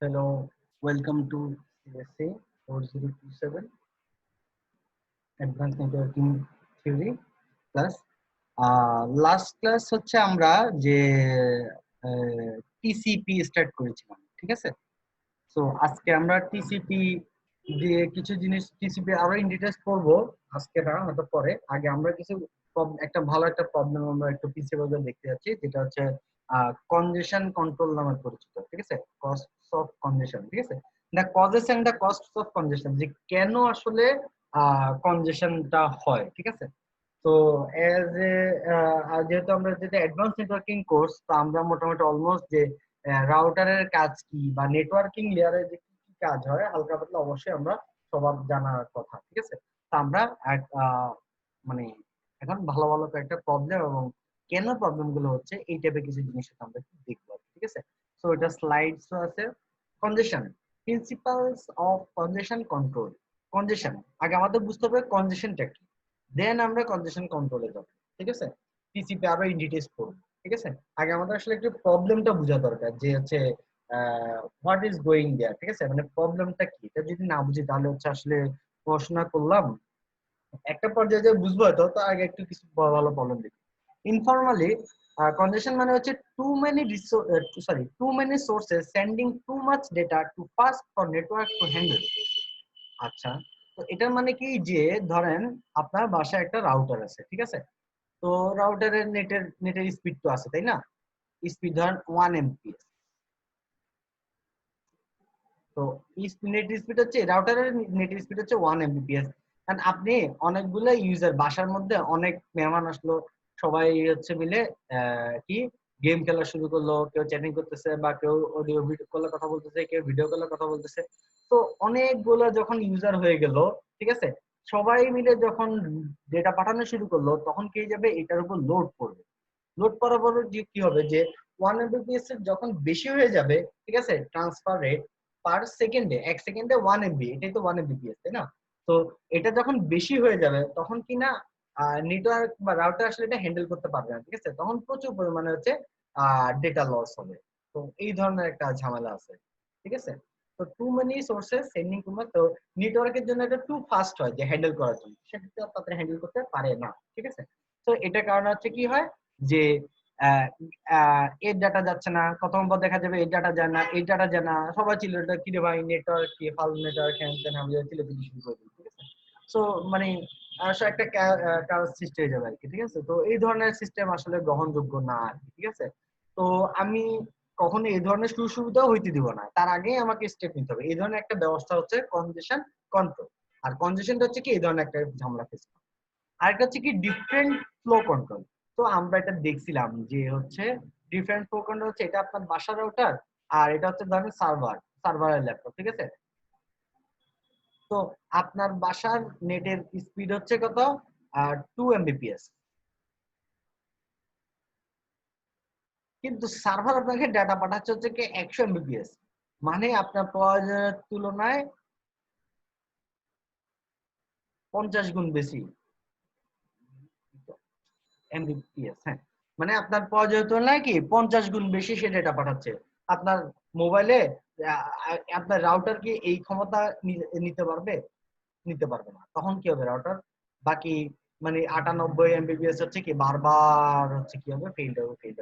Hello, welcome to CSA 4027 Advanced Networking Theory class. Last class হচ্ছে আমরা যে TCP start করেছিলাম, ঠিক আছে? তো আজকে আমরা টিসিপি দিয়ে কিছু জিনিস টিসিপি আরো ইন ডিটেইলস পড়বো। আজকে না, হয়তো পরে। আগে আমরা কিছু একটা ভালো একটা প্রবলেম আমরা একটু পিছিয়ে বলতে দেখতে যাচ্ছি, যেটা হচ্ছে কনজেশন কন্ট্রোল নামে পরিচিত, ঠিক আছে? কস্টস অফ কনজেশন, ঠিক আছে? The causes and the costs of congestion, যে কেন আসলে কনজেশনটা হয়, ঠিক আছে? তো এজ এ যেহেতু আমরা যেটা অ্যাডভান্স নেটওয়ার্কিং কোর্স, তো আমরা মোটামুটি অলমোস্ট যে রাউটারের কাজ কি বা নেটওয়ার্কিং লেয়ারে যে কি কি কাজ হয় হালকা পাতলা অবশ্যই আমরা সবার জানার কথা, ঠিক আছে? তো আমরা মানে এখন ভালো ভালো কয়েকটা প্রবলেম এবং কেন প্রবলেম গুলো হচ্ছে এই টাইপের কিছু জিনিস আমরা একটু দেখবো, ঠিক আছে? তো এটা স্লাইডস আছে। কনজেশন, প্রিন্সিপালস অফ কনজেশন কন্ট্রোল। কনজেশন আগে আমাদের বুঝতে হবে কনজেশনটা কি, দেন আমরা কনজেশন কন্ট্রোলে যাব, ঠিক আছে? টিসিপি আরো ইন ডিটেইলস পড়ব, ঠিক আছে? আগে আমাদের আসলে একটু প্রবলেমটা বোঝা দরকার, যে হচ্ছে হোয়াট ইজ গোয়িং দেয়ার, ঠিক আছে? মানে প্রবলেমটা কি, এটা যদি না বুঝি তাহলে হচ্ছে আসলে পড়াশোনা করলাম একটা পর্যায়ে যে বুঝবো, হয়তো তো আগে একটু কিছু ভালো প্রবলেম দেখি। ইনফরমালি কনজেশন মানে হচ্ছে too many sources sending too much data too fast for network to handle. আচ্ছা, তো এটার মানে কি, যে ধরেন আপনার বাসায় একটা রাউটার আছে, ঠিক আছে? তো রাউটারের নেটের স্পিড তো আছে, তাই না? স্পিড ধরেন 1 এমপিএস। তো নেট স্পিড হচ্ছে রাউটারের নেট স্পিড হচ্ছে 1 এমবিপিএস। কারণ আপনি অনেকগুলো ইউজার, বাসার মধ্যে অনেক মেহমান আসলো, সবাই হচ্ছে মিলে কি গেম খেলা শুরু করলো, কেউ চ্যাটিং করতেছে বা কেউ অডিও ভিডিও কলে কথা বলতেছে, কেউ ভিডিও কলে কথা বলতেছে। তো অনেকগুলো যখন ইউজার হয়ে গেল, ঠিক আছে, সবাই মিলে যখন ডেটা পাঠানো শুরু করলো, তখন কি যাবে, এটার উপর লোড পড়বে। লোড করার পর যে কি হবে, যে 1 এমবিপিএস এর যখন বেশি হয়ে যাবে, ঠিক আছে, ট্রান্সফার রেট পার সেকেন্ডে, 1 সেকেন্ডে 1 এমবি, এটাই তো 1 এমবিপিএস, তাই না? তো এটা যখন বেশি হয়ে যাবে তখন কি না, নেটওয়ার্ক বা রাউটার আসলে এটা হ্যান্ডেল করতে পারবে না, ঠিক আছে? তখন প্রচুর পরিমাণে হচ্ছে ডেটা লস হবে। তো এই ধরনের একটা ঝামেলা আছে, ঠিক আছে? তো too many sources sending too much, তো নেটওয়ার্কের জন্য এটা টু ফাস্ট হয় যে হ্যান্ডেল করার জন্য, সেটা তাড়াতাড়ি হ্যান্ডেল করতে পারে না, ঠিক আছে? তো এটা কারণে হচ্ছে কি হয়, যে এর ডাটা যাচ্ছে না, প্রথম বার দেখা যাবে এই ডাটা যায় না, এই ডাটা যায় না, সবাই ছিল এটা কি রে ভাই, নেটওয়ার্ক কি ফাল, নেটওয়ার্ক হ্যান ত্যান, আমি চিল্লাচিল্লি শুরু করে দিই, ঠিক আছে? সো মানে একটা কাজ সৃষ্টি হয়ে যাবে আর কি, ঠিক আছে? তো এই ধরনের সিস্টেম আসলে গ্রহণযোগ্য না আর কি, ঠিক আছে? তো আমি কখনো এই ধরনের সুযোগ সুবিধাও হইতে দিব না, তার আগে আমাকে স্টেপ নিতে হবে। এই ধরনের একটা ব্যবস্থা হচ্ছে কনজেশন কন্ট্রোল। আর কনজেশনটা হচ্ছে কি, এই ধরনের একটা ঝামেলা ফেস করা। আরেকটা হচ্ছে কি ডিফারেন্ট ফ্লো কন্ট্রোল। তো আমরা এটা দেখছিলাম যে হচ্ছে ডিফারেন্ট ফ্লো কন্ট্রোল হচ্ছে এটা আপনার বাসার রাউটার, আর এটা হচ্ছে ধরেন সার্ভারের ল্যাপটপ, ঠিক আছে? তো আপনার বাসার নেটের স্পিড হচ্ছে কত, 2 এমবিপিএস, কিন্তু সার্ভার আপনাকে ডাটা পাঠাচ্ছে হচ্ছে কি 100 এমবিপিএস। মানে আপনার প্রয়োজনের তুলনায় 50 গুণ বেশি এমবিপিএস। হ্যাঁ, মানে আপনার প্রয়োজনের তুলনায় কি 50 গুণ বেশি সে ডেটা পাঠাচ্ছে আপনার মোবাইলে। আপনার রাউটার কি এই ক্ষমতা নিতে পারবে? নিতে পারবে না। তখন কি হবে, রাউটার বাকি মানে 98 এমবিপিএস হচ্ছে কি বারবার হচ্ছে কি হবে, ফেইল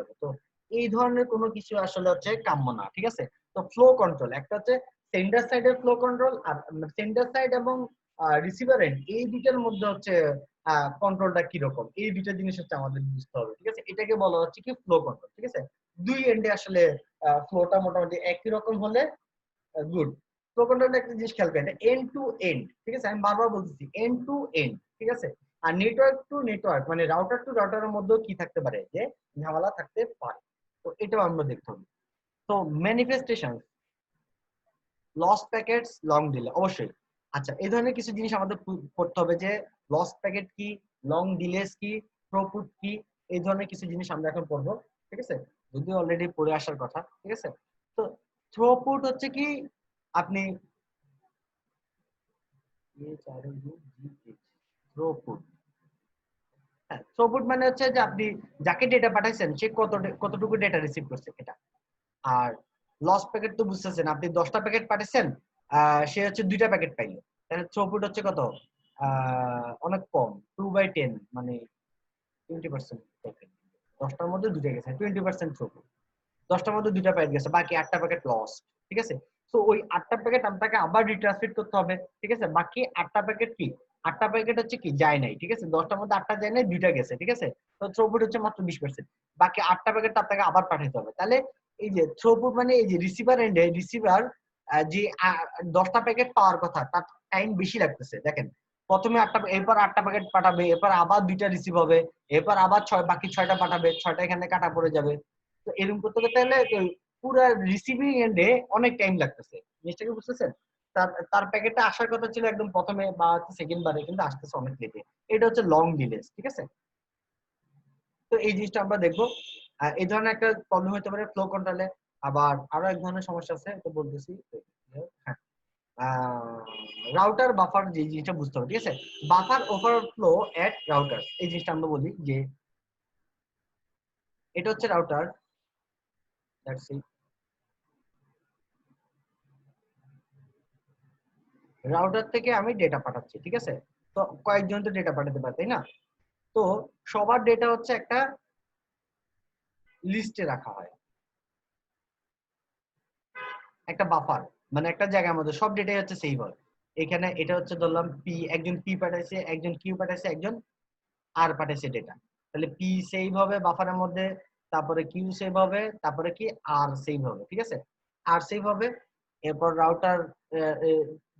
হবে। তো এই ধরনের কোনো কিছু আসলে হচ্ছে কাম্য না, ঠিক আছে? তো ফ্লো কন্ট্রোল একটা হচ্ছে সেন্ডার সাইডের ফ্লো কন্ট্রোল, আর সেন্ডার সাইড এবং রিসিভার এন্ড, এই দুইটার মধ্যে হচ্ছে কন্ট্রোলটা কিরকম, এই দুইটা জিনিস হচ্ছে আমাদের বুঝতে হবে, ঠিক আছে? এটাকে বলা হচ্ছে কি ফ্লো কন্ট্রোল, ঠিক আছে? দুই এন্ডে আসলে ফ্লোটা মোটামুটি একই রকম হলে গুড। ফ্লো কন্ট্রোলটা একটা জিনিস খেয়াল করেন, এন্ড টু এন্ড, ঠিক আছে? আমি বারবার বলতেছি এন্ড টু এন্ড, ঠিক আছে? আর নেটওয়ার্ক টু নেটওয়ার্ক মানে রাউটার টু রাউটারের মধ্যেও কি থাকতে পারে, যে ঝামেলা থাকতে পারে। তো এটাও আমরা দেখতে হবে। তো manifestation, lost packets, long delay, অবশ্যই। আচ্ছা, এই ধরনের কিছু জিনিস আমাদের পড়তে হবে, যে লস্ট প্যাকেট কি, লং ডিলেস কি, থ্রুপুট কি, এই ধরনের কিছু জিনিস আমরা এখন পড়বো, ঠিক আছে? যদিও অলরেডি পড়ে আসার কথা, ঠিক আছে? তো থ্রুপুট হচ্ছে কি, আপনি থ্রুপুট, হ্যাঁ, থ্রুপুট মানে হচ্ছে যে আপনি যাকে ডেটা পাঠাইছেন সে কতটুকু ডেটা রিসিভ করছে এটা। আর লস প্যাকেট তো বুঝতেছেন, আপনি 10টা প্যাকেট পাঠাচ্ছেন, সে হচ্ছে 2টা প্যাকেট পাইলো, তাহলে থ্রুপুট হচ্ছে কত, অনেক কম, 2/10, মানে 20%। 10টার মধ্যে 2টা গেছে, 20% থ্রুপুট। 10টার মধ্যে 2টা প্যাকেট গেছে, বাকি 8টা প্যাকেট লস। ঠিক আছে, তো ওই 8টা প্যাকেট আপনাকে আবার রিট্রান্সমিট করতে হবে। ঠিক আছে, বাকি 8টা প্যাকেট কি, 8টা প্যাকেট হচ্ছে কি যায় নাই। ঠিক আছে, 10টার মধ্যে 8টা যায় নাই, 2টা গেছে। ঠিক আছে, তো থ্রুপুট হচ্ছে মাত্র 20%। বাকি 8টা প্যাকেট আপনাকে আবার পাঠাতে হবে। তাহলে এই যে থ্রুপুট মানে এই যে রিসিভার এন্ডে রিসিভার যে 10টা প্যাকেট পাওয়ার কথা তার টাইম বেশি লাগতেছে। দেখেন, প্রথমে 8টা, এরপর 8টা প্যাকেট পাঠাবে, এরপর আবার 2টা রিসিভ হবে, এরপর আবার 6, বাকি 6টা পাঠাবে, 6টা এখানে কাটা পড়ে যাবে। তো এরকম করতে করতে হলে পুরো রিসিভিং এন্ডে অনেক টাইম লাগতেছে। জিনিসটা কি বুঝতেছেন? তার তার প্যাকেটটা আসার কথা ছিল একদম প্রথমে বা সেকেন্ড বারে, কিন্তু আসতেছে অনেক লেটে। এটা হচ্ছে লং ডিলেস। ঠিক আছে, তো এই জিনিসটা আমরা দেখবো। এই ধরনের একটা প্রবলেম হতে পারে ফ্লো কন্ট্রোলে। আবার আরো এক ধরনের সমস্যা আছে, এটা বলতেছি। হ্যাঁ, রাউটার বাফার, যে জিনিসটা বুঝতে হবে। ঠিক আছে, বাফার ওভারফ্লো এট রাউটার, এই জিনিসটা আমরা বলি যে এটা হচ্ছে রাউটার। That's it. রাউটার থেকে আমি ডেটা পাঠাচ্ছি। ঠিক আছে, তো কয়েকজন তো ডেটা পাঠাতে পারে, তাই না? তো সবার ডেটা হচ্ছে একটা লিস্টে রাখা হয়, একটা বাফার, মানে একটা জায়গার মধ্যে সব ডেটাই হচ্ছে সেভ হয়। এখানে এটা হচ্ছে ধরলাম পি, একজন পি পাঠাইছে, একজন কিউ পাঠাইছে, একজন আর পাঠাইছে ডেটা। তাহলে পি সেভ হবে বাফারের মধ্যে, তারপরে কিউ সেভ হবে, তারপরে কি আর সেভ হবে। ঠিক আছে, আর সেভ হবে, এরপর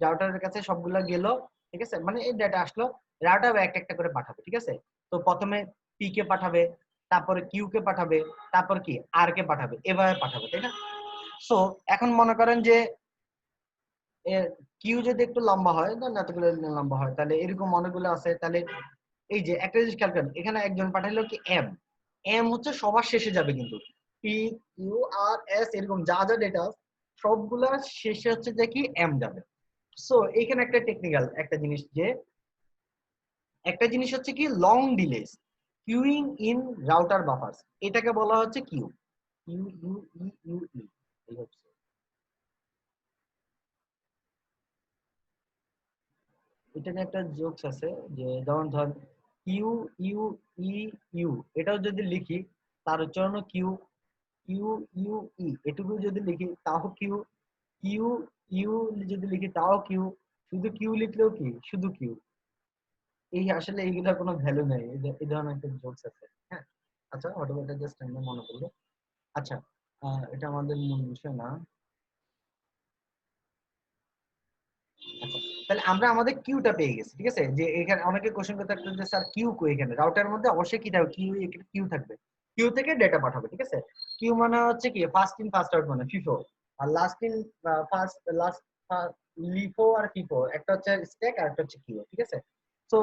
রাউটারের কাছে সবগুলা গেল। ঠিক আছে, মানে এই ডেটা আসলো, রাউটার একটা একটা করে পাঠাবে। ঠিক আছে, তো প্রথমে পি কে পাঠাবে, তারপরে কিউ কে পাঠাবে, তারপর কি আর কে পাঠাবে, এভাবে পাঠাবে, তাই না? সো এখন মনে করেন যে কিউ যদি একটু লম্বা হয়, ধরেন এতগুলো লম্বা হয়, তাহলে এরকম অনেকগুলো আছে। তাহলে এই যে একটা জিনিস খেয়াল করেন, এখানে একজন পাঠাইলো কি এম, এম হচ্ছে সবার শেষে যাবে, কিন্তু পি কিউ আর এস এরকম যা যা ডেটা সবগুলা শেষে হচ্ছে যে কি এম যাবে। সো এখানে একটা টেকনিক্যাল একটা জিনিস, যে একটা জিনিস হচ্ছে কি long delays queueing in router buffers, এটাকে বলা হচ্ছে queue, U U E U E. এই হচ্ছে, এটা নিয়ে একটা জোকস আছে, যে যেমন ধর কিউ ইউ ই ইউ, এটাও যদি লিখি তার উচ্চারণ কিউ, কিউ ইউ ই, এটুকু যদি লিখি তাও কিউ, কিউ ইউ যদি লিখি তাও কিউ, শুধু কিউ লিখলেও কি শুধু কিউ। এই আসলে এইগুলোর কোনো ভ্যালু নেই, এই ধরনের একটা জোকস আছে। হ্যাঁ, আচ্ছা হঠাৎ এটা জাস্ট আমি মনে করলো। আচ্ছা, এটা আমাদের মূল বিষয় না। আচ্ছা, তাহলে আমরা আমাদের কিউটা পেয়ে গেছি। ঠিক আছে, যে এখানে অনেকে কোশ্চেন করতে থাকতো যে স্যার কিউ কই, এখানে রাউটারের মধ্যে অবশ্যই কি থাকবে, কিউ, এখানে কিউ থাকবে। কিউ থেকে ডেটা পাঠাবে। ঠিক আছে, কিউ মানে হচ্ছে কি ফার্স্ট ইন ফার্স্ট আউট, মানে ফিফো। আর last in first, last LIFO আর ফিফো, একটা হচ্ছে স্ট্যাক আর একটা হচ্ছে কিউ। ঠিক আছে, তো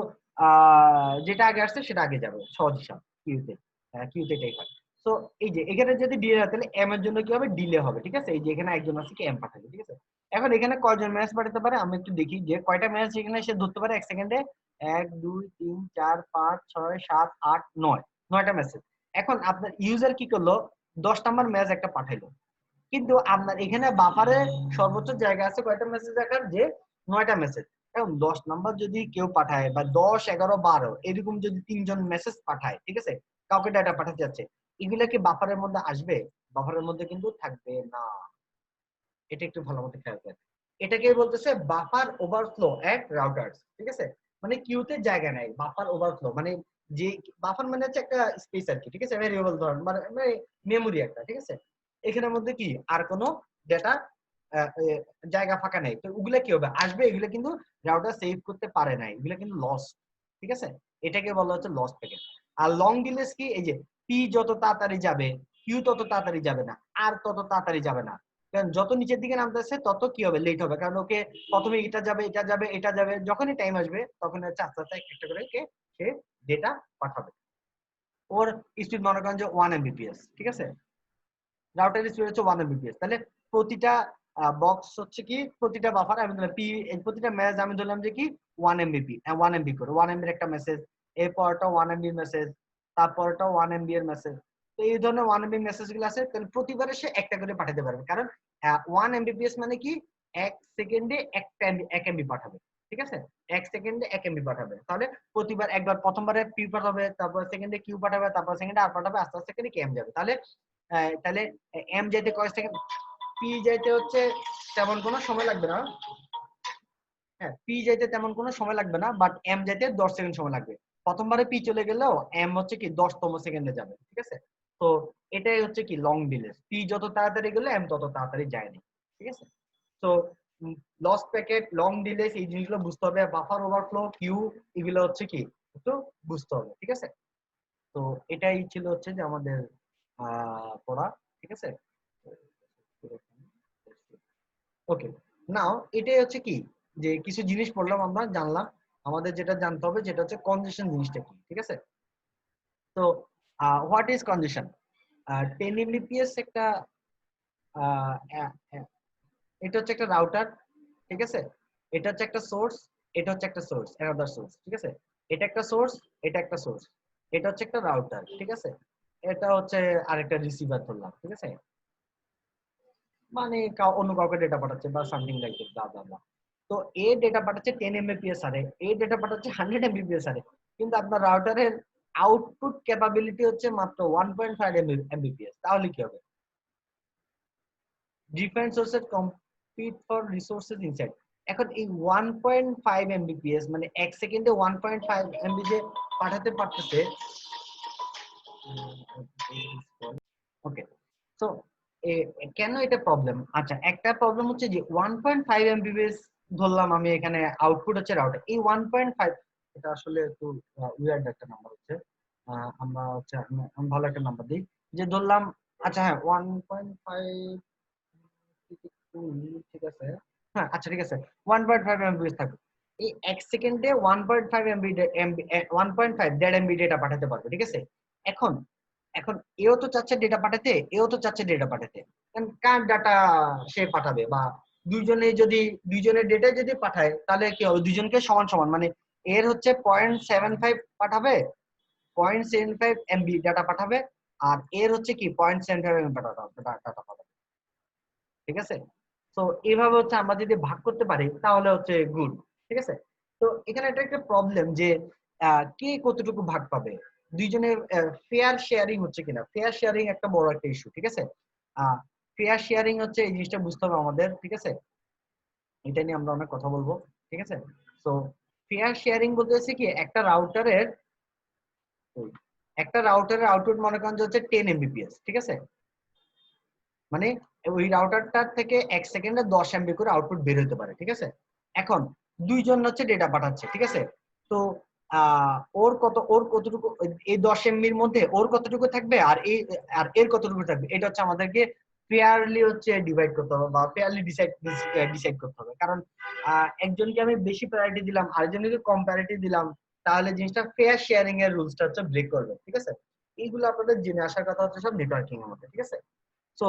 যেটা আগে আসছে সেটা আগে যাবে, সহজ হিসাব কিউতে। কিউতে এটাই হয়। তো এই যে এখানে যদি ডিলে হয়, তাহলে এম এর জন্য কি হবে, ডিলে হবে। ঠিক আছে, এই যে এখানে একজন আছে কি এম পাঠাবে। ঠিক আছে, এখন এখানে কয়জন ম্যাচ পাঠাতে পারে আমি একটু দেখি, যে কয়টা ম্যাচ এখানে সে ধরতে পারে এক সেকেন্ডে। 1 2 3 4 5 6 7 8 9, 9টা মেসেজ। এখন আপনার ইউজার কি করলো, 10 নাম্বার ম্যাচ একটা পাঠাইলো, কিন্তু আপনার এখানে বাফারে সর্বোচ্চ জায়গা আছে কয়টা মেসেজ রাখার, যে 9টা মেসেজ। এখন 10 নাম্বার যদি কেউ পাঠায়, বা 10 11 12 এরকম যদি 3জন মেসেজ পাঠায়, ঠিক আছে, কাউকে ডাটা পাঠাতে যাচ্ছে, এগুলা কি বাফারের মধ্যে আসবে? বাফারের মধ্যে কিন্তু থাকবে না। এটা একটু ভালো মতো খেয়াল করেন। এটাকে বলতেছে বাফার ওভারফ্লো এট রাউটার্স। ঠিক আছে, মানে কিউতে জায়গা নাই, বাফার ওভারফ্লো মানে যে বাফার মানে হচ্ছে একটা স্পেস আর কি। ঠিক আছে, ভেরিয়েবল ধরন মানে মেমোরি একটা। ঠিক আছে, এখানের মধ্যে কি আর কোনো ডেটা জায়গা ফাঁকা নেই, তো ওগুলা কি হবে, আসবে, এগুলো কিন্তু রাউটার সেভ করতে পারে নাই, এগুলো কিন্তু লস। ঠিক আছে, এটাকে বলা হচ্ছে লস প্যাকেট। আর লং ডিলেস কি, এই যে পি যত তাড়াতাড়ি যাবে, কিউ তত তাড়াতাড়ি যাবে না, আর তত তাড়াতাড়ি যাবে না। কারণ যত নিচের দিকে নামতেছে তত কি হবে, লেট হবে, কারণ ওকে প্রথমে এটা যাবে, এটা যাবে, এটা যাবে, যখনই টাইম আসবে তখন হচ্ছে আস্তে আস্তে একটা করে সে ডেটা পাঠাবে। ওর স্পিড মনে করেন যে 1 Mbps। ঠিক আছে, রাউটার স্পিড হচ্ছে 1 Mbps। তাহলে প্রতিটা বক্স হচ্ছে কি, প্রতিটা বাফার আমি ধরলাম পি, প্রতিটা মেসেজ আমি ধরলাম যে কি 1 MB, 1 MB করে 1 MB একটা মেসেজ, এরপরটা 1 MB মেসেজ, তারপরটা 1 MB এর মেসেজ। তো এই ধরনের 1 MB মেসেজ গুলো আছে, তাহলে প্রতিবারে সে একটা করে পাঠাতে পারবে, কারণ 1 Mbps মানে কি 1 সেকেন্ডে 1 MB পাঠাবে, ঠিক আছে, 1 সেকেন্ডে 1 MB পাঠাবে। তাহলে প্রতিবার একবার প্রথমবারে পি পাঠাবে, তারপর সেকেন্ডে কিউ পাঠাবে, তারপর সেকেন্ডে আর পাঠাবে, আস্তে আস্তে করে কি এম যাবে। তাহলে এম যাইতে কয় সেকেন্ড, পি যাইতে হচ্ছে তেমন কোনো সময় লাগবে না। হ্যাঁ, পি যাইতে তেমন কোনো সময় লাগবে না, বাট এম যাইতে 10 সেকেন্ড সময় লাগবে। প্রথমবারে পি চলে গেলেও এম হচ্ছে কি 10তম সেকেন্ডে যাবে, ঠিক আছে। তো এটাই হচ্ছে কি লং ডিলে, পি যত তাড়াতাড়ি গেলে এম তত তাড়াতাড়ি যায়নি, ঠিক আছে। তো লস্ট প্যাকেট, লং ডিলে, এই জিনিসগুলো বুঝতে হবে, বাফার ওভারফ্লো, কিউ, এগুলো হচ্ছে কি একটু বুঝতে হবে, ঠিক আছে। তো এটাই ছিল হচ্ছে যে আমাদের পড়া, ঠিক আছে। ওকে, নাও এটাই হচ্ছে কি যে কিছু জিনিস পড়লাম, আমরা জানলাম আমাদের যেটা জানতে হবে যেটা হচ্ছে কনজেশন জিনিসটা কি, ঠিক আছে। তো হোয়াট ইজ কনজেশন? 10 Mbps একটা এটা হচ্ছে একটা রাউটার, ঠিক আছে, এটা হচ্ছে একটা সোর্স, এটা হচ্ছে একটা সোর্স, অ্যানাদার সোর্স, ঠিক আছে, এটা একটা সোর্স, এটা একটা সোর্স, এটা হচ্ছে একটা রাউটার, ঠিক আছে, এটা হচ্ছে আরেকটা রিসিভার ধরলাম, ঠিক আছে, মানে অন্য কাউকে ডেটা পাঠাচ্ছে বা সামথিং লাইক দ্যাট, ব্লা ব্লা ব্লা। তো এ ডেটা পাঠাচ্ছে 10 Mbps আরে, এ ডেটা পাঠাচ্ছে 100 Mbps আরে, কিন্তু আপনার রাউটারের আউটপুট ক্যাপাবিলিটি হচ্ছে মাত্র 1.5 Mbps, তাহলে কি হবে? Different sources compete for resources inside. এখন এই 1.5 Mbps মানে এক সেকেন্ডে 1.5 MB যে পাঠাতে পারতেছে, ওকে। সো কেন এটা প্রবলেম? আচ্ছা, একটা প্রবলেম হচ্ছে যে 1.5 Mbps ধরলাম আমি, এখানে আউটপুট হচ্ছে রাউটার, এই 1.5, এটা আসলে একটু উইয়ার্ড একটা নাম্বার হচ্ছে, আমরা হচ্ছে আমি ভালো একটা নাম্বার দিই, যে ধরলাম, আচ্ছা হ্যাঁ 1.5, ঠিক আছে, হ্যাঁ আচ্ছা ঠিক আছে 1.5 Mbps থাকবে, এই এক সেকেন্ডে 1.5 MB 1.5 দেড় MB ডেটা পাঠাতে পারবে, ঠিক আছে। এখন এখন এও তো চাচ্ছে ডেটা পাঠাতে, এও তো চাচ্ছে ডেটা পাঠাতে, কার ডাটা সে পাঠাবে? বা দুইজনে যদি দুইজনের ডেটা যদি পাঠায় তাহলে কি হবে? দুইজনকে সমান সমান, মানে এর হচ্ছে 0.75 পাঠাবে, 0.75 MB ডাটা পাঠাবে, আর এর হচ্ছে কি 0.75 MB ডাটা পাঠাবে, ঠিক আছে। তো এইভাবে হচ্ছে আমরা যদি ভাগ করতে পারি তাহলে হচ্ছে গুড, ঠিক আছে। তো এখানে এটা একটা প্রবলেম যে কে কতটুকু ভাগ পাবে, দুইজনের ফেয়ার শেয়ারিং হচ্ছে কিনা, ফেয়ার শেয়ারিং একটা বড় একটা ইস্যু, ঠিক আছে। ফেয়ার শেয়ারিং হচ্ছে এই জিনিসটা বুঝতে হবে আমাদের, ঠিক আছে, এটা নিয়ে আমরা অনেক কথা বলবো, ঠিক আছে। তো ফেয়ার শেয়ারিং বলতে হচ্ছে কি একটা রাউটারের আউটপুট মনে করেন যে হচ্ছে 10 Mbps, ঠিক আছে, মানে ওই রাউটারটার থেকে এক সেকেন্ডে 10 MB করে আউটপুট বের হতে পারে, ঠিক আছে। এখন দুইজন হচ্ছে ডেটা পাঠাচ্ছে, ঠিক আছে। তো ওর কতটুকু, এই 10 MBর মধ্যে ওর কতটুকু থাকবে আর এর কতটুকু থাকবে, এটা হচ্ছে আমাদেরকে ফেয়ারলি হচ্ছে ডিভাইড করতে হবে বা ফেয়ারলি ডিসাইড করতে হবে, কারণ একজনকে আমি বেশি প্রায়োরিটি দিলাম, আরেকজনকে কম প্রায়োরিটি দিলাম, তাহলে জিনিসটা ফেয়ার শেয়ারিং এর রুলসটা হচ্ছে ব্রেক করবে, ঠিক আছে। এইগুলো আপনাদের জেনে আসার কথা হচ্ছে সব নেটওয়ার্কিং এর মধ্যে, ঠিক আছে। সো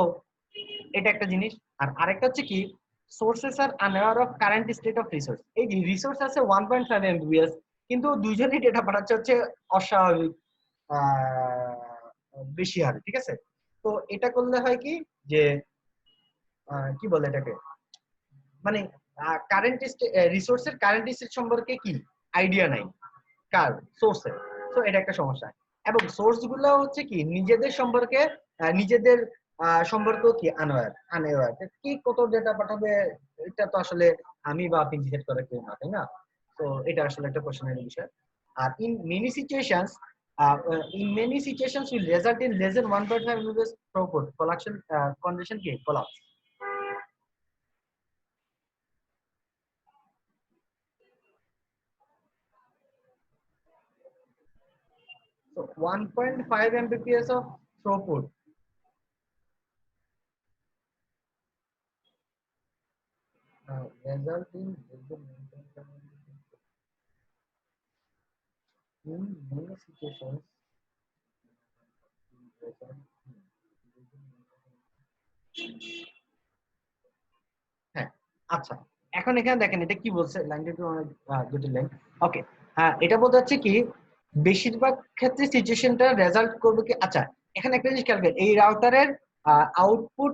এটা একটা জিনিস। আর আরেকটা হচ্ছে কি sources R unaware of current state of resource. এই যে রিসোর্স আছে 1.5 Mbps, কিন্তু দুইজনই ডেটা পাঠাচ্ছে হচ্ছে অস্বাভাবিক বেশি হারে, ঠিক আছে। তো এটা করলে হয় কি যে কি বলে এটাকে, মানে কারেন্ট রিসোর্সের কারেন্ট স্টেট সম্পর্কে কি আইডিয়া নাই কার, সোর্সের। তো এটা একটা সমস্যা। এবং সোর্স গুলো হচ্ছে কি নিজেদের সম্পর্কে নিজেদের সম্পর্ক কি আনঅ্যাওয়ার কি কত ডেটা পাঠাবে, এটা তো আসলে আমি বা আপনি ডিসাইড করে কেউ না, তাই না। তো এটা আসলে একটা কোশ্চেনের বিষয়। আর in many situations will result in less than 1.5 Mbps throughput collection congestion কি collapse. So 1.5 Mbps of throughput result in many situations হ্যাঁ আচ্ছা, এখন এখানে দেখেন এটা কি বলছে, লাইনটা একটু অনেক জটিল লাইন। ওকে, হ্যাঁ এটা বলতে হচ্ছে কি বেশিরভাগ ক্ষেত্রে সিচুয়েশনটা রেজাল্ট করবে কি, আচ্ছা এখানে একটা জিনিস খেয়াল করেন, এই রাউটারের আউটপুট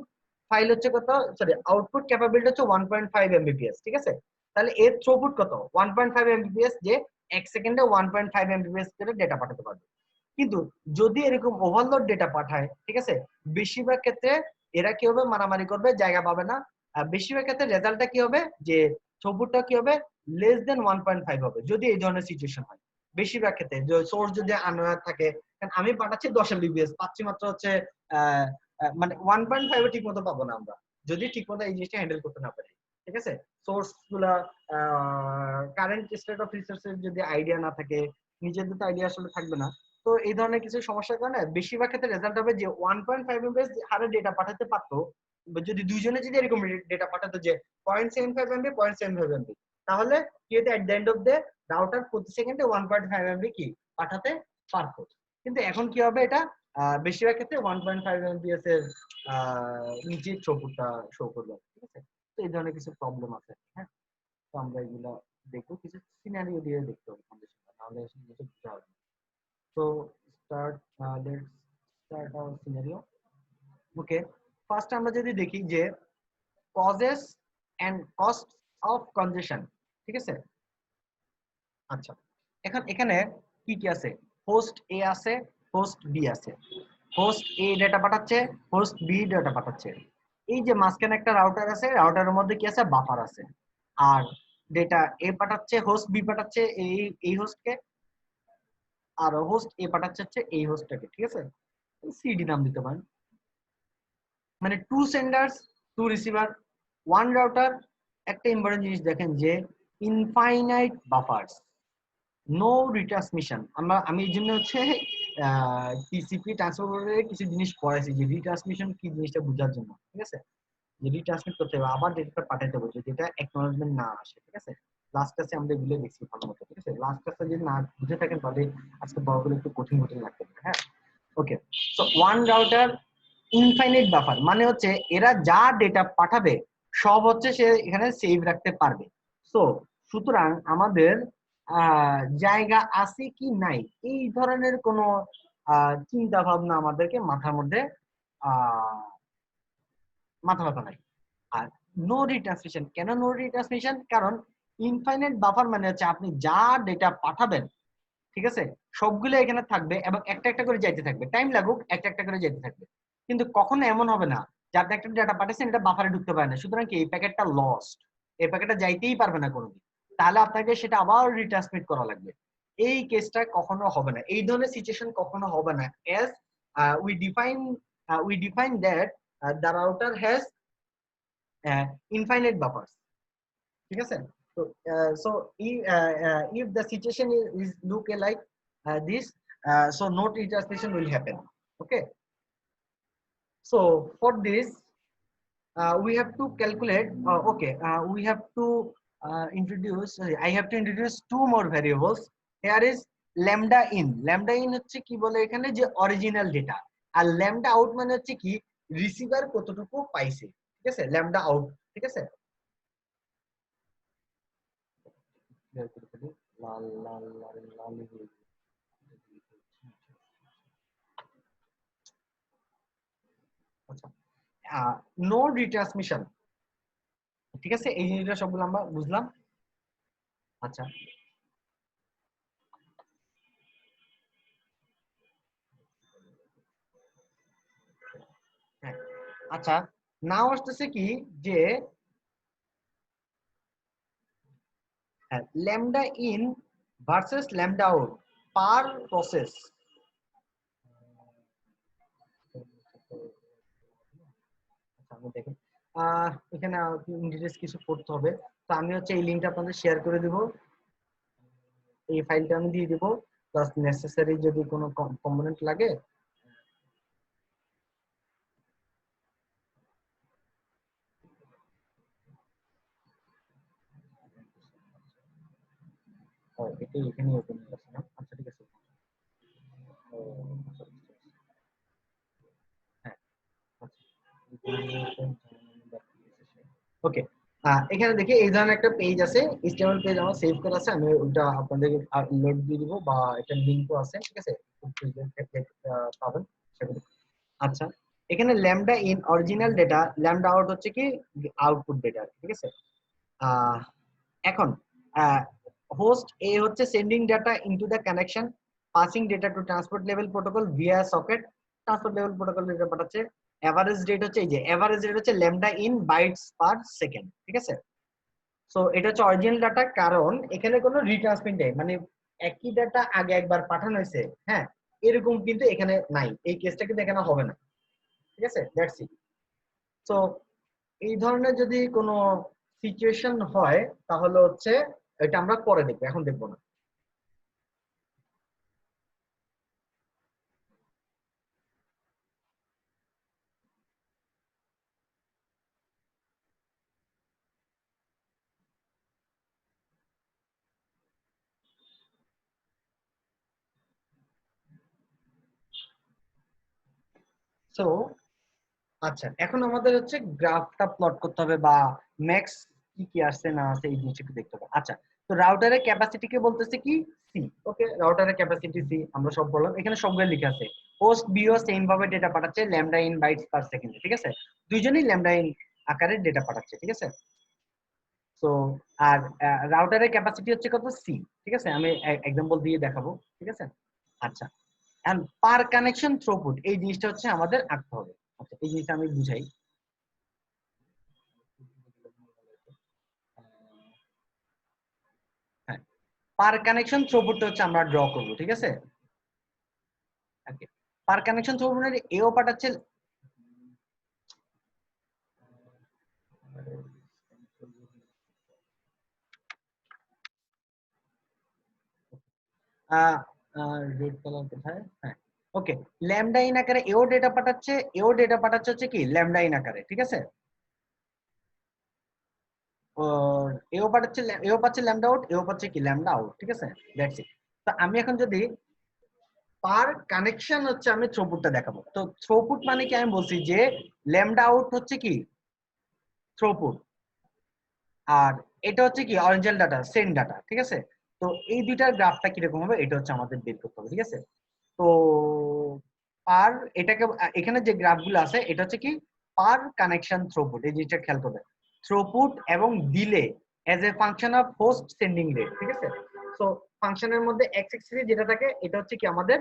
ফাইল হচ্ছে কত, সরি আউটপুট ক্যাপাবিলিটি হচ্ছে 1.5 এমবিপিএস, ঠিক আছে? তাহলে এর থ্রুপুট কত? 1.5 এমবিপিএস, যে এক সেকেন্ডে 1.5 এমবিপিএস করে ডেটা পাঠাতে পারবে। কিন্তু যদি এরকম ওভারলোড ডেটা পাঠায়, ঠিক আছে, বেশিরভাগ ক্ষেত্রে এরা কি হবে, মারামারি করবে, জায়গা পাবে না। বেশিরভাগ ক্ষেত্রে রেজাল্টটা কি হবে, যে থ্রুপুটটা কি হবে, লেস দেন 1.5 হবে যদি এই ধরনের সিচুয়েশন হয়। বেশিরভাগ ক্ষেত্রে সোর্স যদি আনওয়্যার থাকে, কারণ আমি পাঠাচ্ছি 10 এমবিপিএস, পাচ্ছি মাত্র হচ্ছে মানে 1.5 ঠিক মতো পাবো না আমরা, যদি ঠিক মতো এই জিনিসটা হ্যান্ডেল করতে না পারি, ঠিক আছে? সোর্স গুলা কারেন্ট স্টেট অফ রিসোর্সের যদি আইডিয়া না থাকে, নিজেদের তো আইডিয়া আসলে থাকবে না। তো এই ধরনের কিছু সমস্যার কারণে বেশিরভাগ ক্ষেত্রে রেজাল্ট হবে যে 1.5 এমবিপিএস হারে ডেটা পাঠাতে পারতো, যদি দুইজনে যদি এরকম ডেটা পাঠাতো যে 0.75 এমবি 0.75 এমবি, তাহলে কি হতো, at the end of the router প্রতি সেকেন্ডে 1.5 এমবি কি পাঠাতে পারতো। কিন্তু এখন কি হবে, এটা বেশিরভাগ ক্ষেত্রে 1.5 এমবিএস এর নিচে থ্রুপুটটা শো করবে, ঠিক আছে? তো এই ধরনের কিছু প্রবলেম আছে, হ্যাঁ। তো আমরা এগুলো দেখবো, কিছু সিনারিও দিয়ে দেখতে হবে কন্ডিশন, তাহলে আসলে কিছু বুঝতে হবে। So start let's start our scenario. Okay, first আমরা যদি দেখি যে causes and costs of congestion, ঠিক আছে? আচ্ছা, এখন এখানে কি কি আছে, হোস্ট এ আছে, হোস্ট বি আছে। হোস্ট এ ডেটা পাঠাচ্ছে, হোস্ট বি ডেটা পাঠাচ্ছে। এই যে মাঝখানে একটা রাউটার আছে, রাউটারের মধ্যে কি আছে, বাফার আছে। আর ডেটা এ পাঠাচ্ছে, হোস্ট বি পাঠাচ্ছে এই হোস্টকে, আর হোস্ট এ পাঠাচ্ছে হচ্ছে এই হোস্টটাকে, ঠিক আছে? সিডি নাম দিতে পারেন। মানে two senders to receiver, one router. একটা ইম্পর্টেন্ট জিনিস দেখেন যে ইনফাইনাইট বাফার্স, নো রিট্রান্সমিশন। আমি এই জন্য হচ্ছে টিসিপি ট্রান্সফার কিছু জিনিস পড়াইছি, যে রিট্রান্সমিশন কি জিনিসটা বোঝার জন্য, ঠিক আছে? যে রিট্রান্সমিট করতে হবে, আবার ডেটাটা পাঠাতে হবে, যেটা অ্যাকনলেজমেন্ট না আসে, ঠিক আছে? লাস্ট ক্লাসে আমরা এগুলো দেখছি ভালো মতো, ঠিক আছে? লাস্ট ক্লাসে যদি না বুঝে থাকেন তাহলে আজকে বড় করে একটু কঠিন কঠিন লাগতে পারে, হ্যাঁ। Okay, so one router infinite buffer মানে হচ্ছে এরা যা ডেটা পাঠাবে সব হচ্ছে সে এখানে সেভ রাখতে পারবে। সো সুতরাং আমাদের জায়গা আছে কি নাই এই ধরনের কোনো চিন্তা ভাবনা আমাদেরকে মাথার মধ্যে মাথা ব্যথা নাই। আর নো রিট্রান্সমিশন, কেন নো রিট্রান্সমিশন? কারণ ইনফাইনাইট বাফার মানে হচ্ছে আপনি যা ডেটা পাঠাবেন, ঠিক আছে, সবগুলো এখানে থাকবে এবং একটা একটা করে যাইতে থাকবে, টাইম লাগুক একটা একটা করে যাইতে থাকবে। কিন্তু কখনো এমন হবে না যে আপনি একটা ডাটা পাঠাচ্ছেন, এটা বাফারে ঢুকতে পারে না, সুতরাং কি এই প্যাকেটটা লস্ট, এই প্যাকেটটা যাইতেই পারবে না কোনোদিন, তাহলে আপনাকে সেটা আবার রিট্রান্সমিট করা লাগবে। এই কেসটা কখনো হবে না, এই ধরনের সিচুয়েশন কখনো হবে না, age we define that the router has infinite buffers, ঠিক আছে? So if the situation is look like this, so no retransmission will happen. Okay, so for this we have to calculate, we have to introduce, I have to introduce two more variables. Here is lambda in, lambda in হচ্ছে কি বলে এখানে, যে original data, আর lambda out মানে হচ্ছে কি receiver কতটুকু পাইছে, ঠিক আছে? lambda out, ঠিক আছে? লাল লাল লাল লাল, আচ্ছা, নো রিট্রান্সমিশন, ঠিক আছে? এই জিনিসটা সবগুলো আমরা বুঝলাম। আচ্ছা, হ্যাঁ, আচ্ছা, নাও আসতেছে কি যে lambda in versus lambda out per process. আমি দেখেন এখানে ডিটেইলস কিছু করতে হবে, তো আমি হচ্ছে এই লিংকটা আপনাদের শেয়ার করে দেব, এই ফাইলটা আমি দিয়ে দেব, প্লাস নেসেসারি যদি কোনো কম্পোনেন্ট লাগে এটা এখানে ওপেন হয়ে গেছে না? আচ্ছা, ঠিক আছে। হ্যাঁ, ওকে, এখানে দেখি এই ধরনের একটা পেজ আছে, এইচটিএমএল পেজ আমার সেভ করা আছে, আমি ওটা আপনাদের লোড দিয়ে দিব, বা একটা লিংকও আছে, ঠিক আছে? পাবেন। আচ্ছা, এখানে lambda in original data, lambda out হচ্ছে কি আউটপুট ডেটা, ঠিক আছে। এখন হোস্ট এ হচ্ছে sending data into the connection, passing data to transport level protocol via socket, transport level protocol data পাঠাচ্ছে। এভারেজ রেট হচ্ছে এই যে এভারেজ রেট হচ্ছে lambda in bytes per second, ঠিক আছে। সো এটা হচ্ছে অরিজিনাল ডাটা, কারণ এখানে কোনো রিট্রান্সমিট নেই, মানে একই ডাটা আগে একবার পাঠানো হয়েছে, হ্যাঁ, এরকম কিন্তু এখানে নাই, এই কেসটা কিন্তু এখানে হবে না, ঠিক আছে। That's it. সো এই ধরনের যদি কোনো সিচুয়েশন হয় তাহলে হচ্ছে এটা আমরা পরে দেখবো, এখন দেখবো না। সো আচ্ছা, এখন আমাদের হচ্ছে গ্রাফটা প্লট করতে হবে, বা ম্যাক্স কি কি আসছে না আছে এই জিনিসটা একটু দেখতে হবে। আচ্ছা, তো রাউটারের ক্যাপাসিটিকে বলতেছে কি সি। ওকে, রাউটারের ক্যাপাসিটি সি আমরা সব বললাম, এখানে সবগুলো লেখা আছে। হোস্ট বিও সেম ভাবে ডেটা পাঠাচ্ছে lambda in bytes per second, ঠিক আছে। দুইজনই ল্যামডা ইন আকারে ডেটা পাঠাচ্ছে, ঠিক আছে। সো আর রাউটারের ক্যাপাসিটি হচ্ছে কত সি, ঠিক আছে, আমি এক্সাম্পল দিয়ে দেখাবো, ঠিক আছে। আচ্ছা, এন্ড পার কানেকশন থ্রুপুট এই জিনিসটা হচ্ছে আমাদের আঁকতে হবে। আচ্ছা, এই জিনিসটা আমি বুঝাই। হ্যাঁ, পার কানেকশন থ্রুপুটটা হচ্ছে আমরা ড্র করব, ঠিক আছে। ওকে, পার কানেকশন থ্রুপুটের এও পাঠাচ্ছে। রেড কালার কোথায়, হ্যাঁ, ওকে, ল্যামডা ইন আকারে এও ডেটা পাঠাচ্ছে, এও ডেটা পাঠাচ্ছে হচ্ছে কি ল্যামডা ইন আকারে, ঠিক আছে। আর এও পাঠাচ্ছে, এও পাচ্ছে ল্যামডা আউট, এও পাচ্ছে কি ল্যামডা আউট, ঠিক আছে। That's it. তো আমি এখন যদি পার কানেকশন হচ্ছে আমি থ্রুপুটটা দেখাবো, তো থ্রুপুট মানে কি আমি বলছি যে ল্যামডা আউট হচ্ছে কি থ্রুপুট, আর এটা হচ্ছে কি অরিজিনাল ডাটা সেন্ড ডাটা, ঠিক আছে। তো এই দুইটার গ্রাফটা কিরকম হবে এটা হচ্ছে আমাদের বের করতে হবে, ঠিক আছে। তো পার এটাকে এখানে যে গ্রাফগুলো আছে এটা হচ্ছে কি পার কানেকশন থ্রুপুট, এই জিনিসটা খেয়াল করবে, থ্রুপুট এবং delay as a function of host sending rate, ঠিক আছে। সো ফাংশনের মধ্যে এক্স এক্সিসে যেটা থাকে এটা হচ্ছে কি আমাদের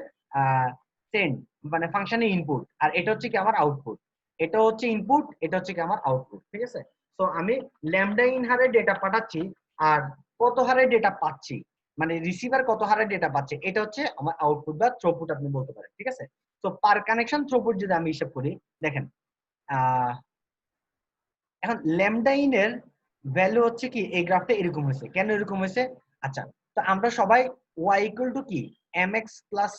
সেন্ড, মানে ফাংশনের ইনপুট, আর এটা হচ্ছে কি আমার আউটপুট, এটা হচ্ছে ইনপুট, এটা হচ্ছে কি আমার আউটপুট, ঠিক আছে। তো আমি ল্যামডা ইন হারে ডেটা পাঠাচ্ছি, আর কত হারে ডেটা পাচ্ছি, মানে রিসিভার কত হারে ডেটা পাচ্ছে, এটা হচ্ছে আমার আউটপুট বা থ্রুপুট আপনি বলতে পারেন, ঠিক আছে। তো পার কানেকশন থ্রুপুট যদি আমি হিসাব করি, দেখেন এখন ল্যামডা ইন এর ভ্যালু হচ্ছে কি এই গ্রাফটা এরকম হয়েছে, কেন এরকম হয়েছে। আচ্ছা, তো আমরা সবাই y ইকুয়াল টু কি mx plus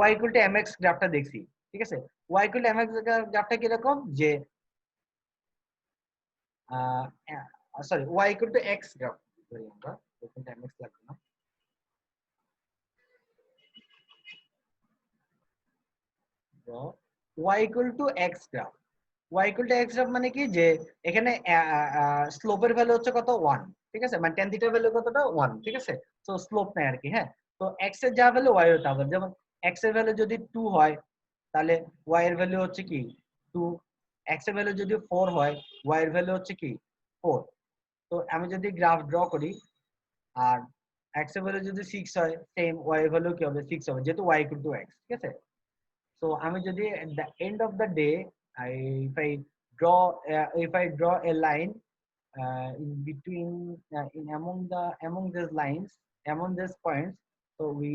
y equal to mx গ্রাফটা দেখছি, ঠিক আছে। y ইকুয়াল টু mx গ্রাফটা কিরকম যে sorry y equal to x graph ধরি আমরা, এখানে mx লাগবে না, y equal to x graph, y equal to x graph মানে কি যে এখানে স্লোপের ভ্যালু হচ্ছে কত 1, ঠিক আছে, মানে tan থিটার ভ্যালু কতটা 1, ঠিক আছে। তো স্লোপ নাই আর কি, হ্যাঁ। তো x এর যা ভ্যালু y এর তা ভ্যালু, যেমন x এর ভ্যালু যদি 2 হয় তাহলে y এর ভ্যালু হচ্ছে কি 2, x এর ভ্যালু যদি 4 হয় y এর ভ্যালু হচ্ছে কি 4। তো আমি যদি গ্রাফ ড্র করি, আর x এর ভ্যালু যদি 6 হয় সেম y এর ভ্যালু কি হবে 6 হবে, যেহেতু y ইকুয়াল টু x, ঠিক আছে। So আমি যদি at the end of the day I if I draw a line in between in among these lines, among these points, so we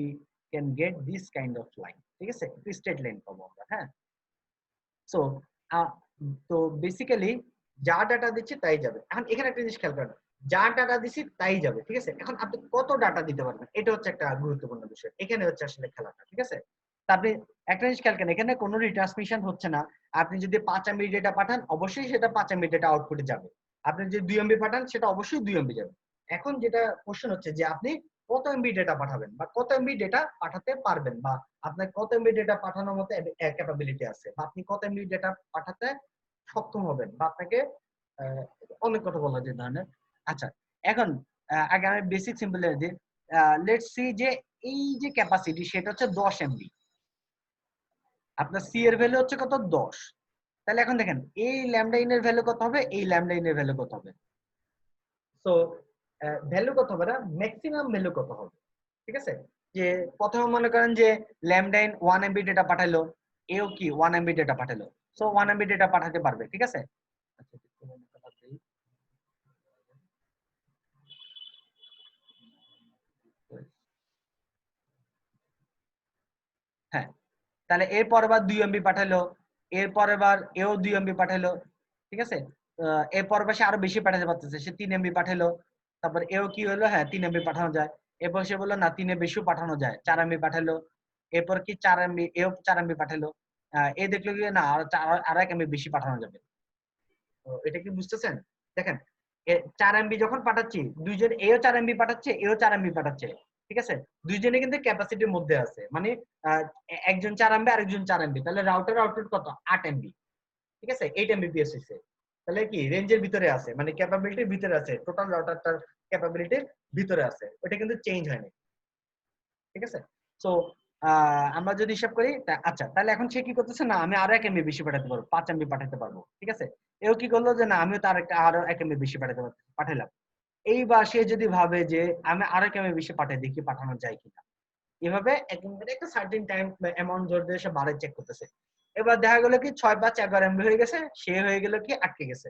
can get this kind of line, ঠিক আছে, straight line পাবো আমরা, হ্যাঁ। So তো basically যা data দিচ্ছি তাই যাবে। এখন এখানে একটা জিনিস খেয়াল করেন, যা ডাটা দিচ্ছি তাই যাবে, ঠিক আছে। এখন আপনি কত ডাটা দিতে পারবেন এটা হচ্ছে একটা গুরুত্বপূর্ণ বিষয়, এখানে হচ্ছে আসলে খেলাটা, ঠিক আছে। তা আপনি একটা জিনিস খেয়াল করেন, এখানে কোনো রিট্রান্সমিশন হচ্ছে না। আপনি যদি 5 এমবি ডেটা পাঠান অবশ্যই সেটা 5 এমবি ডেটা আউটপুটে যাবে, আপনি যদি 2 এমবি পাঠান সেটা অবশ্যই 2 এমবি যাবে। এখন যেটা কোশ্চেন হচ্ছে যে আপনি কত এমবি ডেটা পাঠাবেন বা কত এমবি ডেটা পাঠাতে পারবেন, বা আপনার কত এমবি ডেটা পাঠানোর মতো ক্যাপাবিলিটি আছে, বা আপনি কত এমবি ডেটা পাঠাতে সক্ষম হবেন, বা আপনাকে আহ, অনেক কথা বলা যে ধরনের। আচ্ছা, এখন আগে আমি বেসিক সিম্পল দিই, লেটস সি যে এই যে ক্যাপাসিটি সেটা হচ্ছে 10 এমবি, আপনার সি এর ভ্যালু হচ্ছে কত 10। তাহলে এখন দেখেন এই ল্যামডা ইন এর ভ্যালু কত হবে, এই ল্যামডা ইন এর ভ্যালু কত হবে। সো ভ্যালু কত হবে না, ম্যাক্সিমাম ভ্যালু কত হবে, ঠিক আছে। যে প্রথমে মনে করেন যে ল্যামডা ইন 1 এমবি ডেটা পাঠালো, এও কি 1 এমবি ডেটা পাঠালো, সো 1 এমবি ডেটা পাঠাতে পারবে, ঠিক আছে। আচ্ছা, হ্যাঁ, তাহলে এরপর আবার 2 এমবি পাঠালো, এরপর আবার এও 2 এমবি পাঠালো, ঠিক আছে। এরপর আবার সে আরো বেশি পাঠাতে পারতেছে, সে 3 এমবি পাঠালো। তারপর এও কি হলো, হ্যাঁ 3 এমবি পাঠানো যায়। এরপর সে বললো না 3 এর বেশিও পাঠানো যায়, 4 এমবি পাঠালো। এরপর কি 4 এমবি, এও 4 এমবি পাঠালো। এ দেখলো কি না আর 1 এমবি বেশি পাঠানো যাবে। তো এটা কি বুঝতেছেন? দেখেন 4 এমবি যখন পাঠাচ্ছি, দুইজন এও 4 এমবি পাঠাচ্ছে, এও 4 এমবি পাঠাচ্ছে, ঠিক আছে। দুইজনে কিন্তু ক্যাপাসিটির মধ্যে আছে, মানে একজন 4 এমবি আরেকজন 4 এমবি, তাহলে রাউটার আউটপুট কত 8 এমবি, ঠিক আছে। 8 এমবিপিএস হইছে, তাহলে কি রেঞ্জের ভিতরে আছে, মানে ক্যাপাবিলিটির ভিতরে আছে, টোটাল রাউটারটার ক্যাপাবিলিটির ভিতরে আছে, ওটা কিন্তু চেঞ্জ হয়নি, ঠিক আছে। সো আমরা যদি হিসাব করি, আচ্ছা তাহলে এখন সে কি করতেছে না আমি আরো 1 এমবি বেশি পাঠাতে পারবো, 5 এমবি পাঠাতে পারবো, ঠিক আছে। এও কি করলো যে না আমিও তার একটা আরো 1 এমবি বেশি পাঠাতে পাঠাইলাম। এইবার সে যদি ভাবে যে আমি আরো 1 এমবি বেশি পাঠাই, দেখি পাঠানো যায় কিনা, এভাবে একটা সার্টেন টাইম অ্যামাউন্ট ধরে সে বারে চেক করতেছে। এবার দেখা গেল কি 6 5 11 এমবি হয়ে গেছে, সে হয়ে গেল কি আটকে গেছে,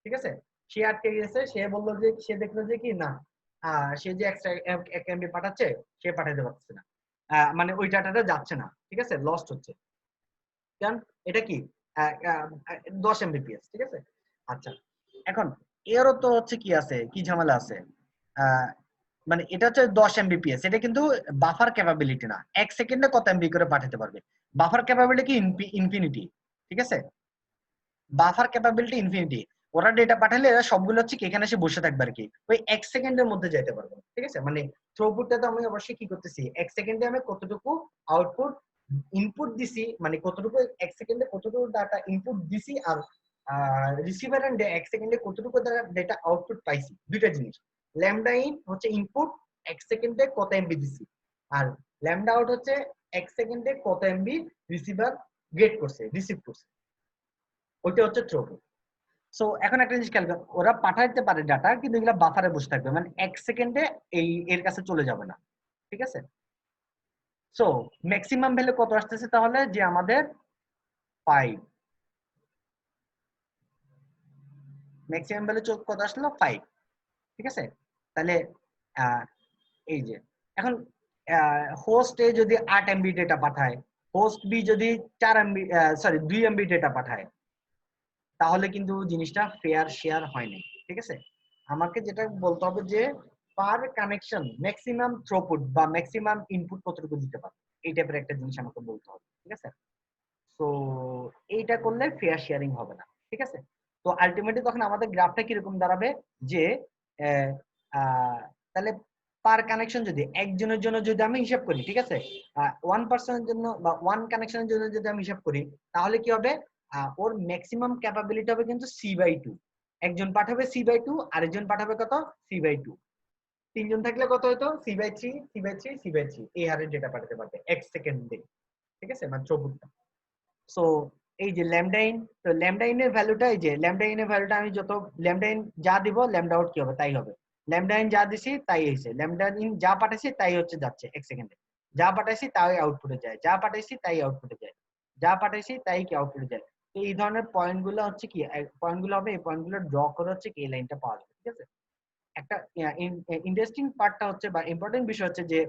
ঠিক আছে। সে আটকে গেছে, সে বললো যে সে দেখলো যে কি না সে যে এক্সট্রা 1 এমবি পাঠাচ্ছে সে পাঠাতে পারছে না, মানে ওই ডাটাটা যাচ্ছে না, ঠিক আছে, লস্ট হচ্ছে। কারণ এটা কি 10 এমবিপিএস, ঠিক আছে। আচ্ছা, এখন এরও তো হচ্ছে কি আছে, কি ঝামেলা আছে, আহ, মানে এটা হচ্ছে 10 এমবিপিএস, এটা কিন্তু বাফার ক্যাপাবিলিটি না, 1 সেকেন্ডে কত এমবি করে পাঠাতে পারবে। বাফার ক্যাপাবিলিটি কি ইনফিনিটি, ঠিক আছে। বাফার ক্যাপাবিলিটি ইনফিনিটি, ওরা ডেটা পাঠালে এরা সবগুলো হচ্ছে কি এখানে এসে বসে থাকবে আর কি, ওই 1 সেকেন্ডের মধ্যে যেতে পারবে, ঠিক আছে। মানে থ্রুপুটটা তো আমি অবশ্যই কি করতেছি, 1 সেকেন্ডে আমি কতটুকু আউটপুট ইনপুট দিছি, মানে কতটুকু 1 সেকেন্ডে কতটুকু ডাটা ইনপুট দিছি, আর রিসিভার এন্ড 1 সেকেন্ডে কতটুকু ডেটা আউটপুট পাইছি, দুইটা জিনিস। ল্যামডা ইন হচ্ছে ইনপুট 1 সেকেন্ডে কত এমবি দিছি, আর ল্যামডা আউট হচ্ছে 1 সেকেন্ডে কত এমবি রিসিভার গেট করছে, রিসিভ করছে, ওইটা হচ্ছে থ্রুপুট। সো এখন একটা জিনিস খেয়াল করেন, ওরা পাঠাইতে পারে ডাটা, কিন্তু এগুলা বাফারে বসে থাকবে, মানে 1 সেকেন্ডে এর কাছে চলে যাবে না, ঠিক আছে। সো ম্যাক্সিমাম ভ্যালু কত আসতেছে তাহলে, যে আমাদের 5, ম্যাক্সিমাম ভ্যালু কত আসলো 5, ঠিক আছে। তাহলে এই যে এখন হোস্ট এ যদি 8 এমবি ডেটা পাঠায়, হোস্ট বি যদি 4 এমবি, সরি 2 এমবি ডেটা পাঠায়, তাহলে কিন্তু জিনিসটা ফেয়ার শেয়ার হয় না, ঠিক আছে। আমাকে যেটা বলতে হবে যে পার কানেকশন ম্যাক্সিমাম থ্রুপুট বা ম্যাক্সিমাম ইনপুট কতটুকু দিতে পারে, এই টাইপের একটা জিনিস আমাকে বলতে হবে, ঠিক আছে। তো এইটা করলে ফেয়ার শেয়ারিং হবে না, ঠিক আছে। তো আলটিমেটলি তখন আমাদের গ্রাফটা কিরকম দাঁড়াবে, যে আহ, আহ, তাহলে পার কানেকশন যদি একজনের জন্য যদি আমি হিসাব করি, ঠিক আছে, 1 পার্সনের জন্য বা 1 কানেকশনের জন্য যদি আমি হিসাব করি, তাহলে কি হবে, ওর ম্যাক্সিমাম ক্যাপাবিলিটি হবে কিন্তু C/2, একজন পাঠাবে C/2, আরেকজন পাঠাবে কত C/2, তিনজন থাকলে কত হতো C/3, C/3, C/3, এই হারে ডেটা পাঠাতে পারবে 1 সেকেন্ডে, ঠিক আছে, মানে থ্রুপুটটা। সো এই যে ল্যামডা ইন, তো ল্যামডা ইন এর ভ্যালুটা, এই যে ল্যামডা ইন এর ভ্যালুটা আমি যত ল্যামডা ইন যা দিব ল্যামডা আউট কি হবে তাই হবে, ল্যামডা ইন যা দিছি তাই হইছে, ল্যামডা ইন যা পাঠাইছি তাই হচ্ছে যাচ্ছে 1 সেকেন্ডে, যা পাঠাইছি তাই আউটপুটে যায়, যা পাঠাইছি তাই আউটপুটে যায়, যা পাঠাইছি তাই কি আউটপুটে যায়। তো এই ধরনের পয়েন্ট গুলো হচ্ছে কি, পয়েন্ট গুলো হবে, এই পয়েন্ট গুলো ড্র করে হচ্ছে কি এই লাইনটা পাওয়া যাবে, ঠিক আছে। একটা ইন্টারেস্টিং পার্টটা হচ্ছে বা ইম্পর্টেন্ট বিষয় হচ্ছে যে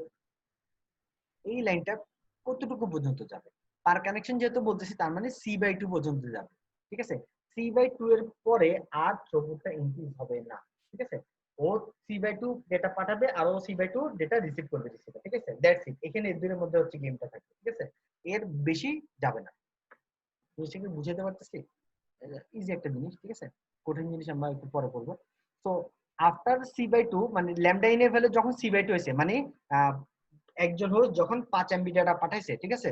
এই লাইনটা কতটুকু পর্যন্ত যাবে, পার কানেকশন যেহেতু বলতেছি, তার মানে C/2 পর্যন্ত যাবে, ঠিক আছে। C/2 এর পরে আর থ্রুপুটটা ইনক্রিজ হবে না, ঠিক আছে। ও C/2 ডেটা পাঠাবে আর ও C/2 ডেটা রিসিভ করবে রিসিভার, ঠিক আছে, দ্যাটস ইট, এখানে এর দুইয়ের মধ্যে হচ্ছে গেমটা থাকবে, ঠিক আছে, এর বেশি যাবে না। জিনিসটা কি বুঝাতে পারতেছি? ইজি একটা জিনিস, ঠিক আছে, কঠিন জিনিস আমরা একটু পরে করবো। তো আফটার C/2, মানে ল্যামডা ইন এর ভ্যালু যখন C/2 হয়েছে, মানে একজন হোস্ট যখন 5 এমবি ডাটা পাঠাইছে, ঠিক আছে,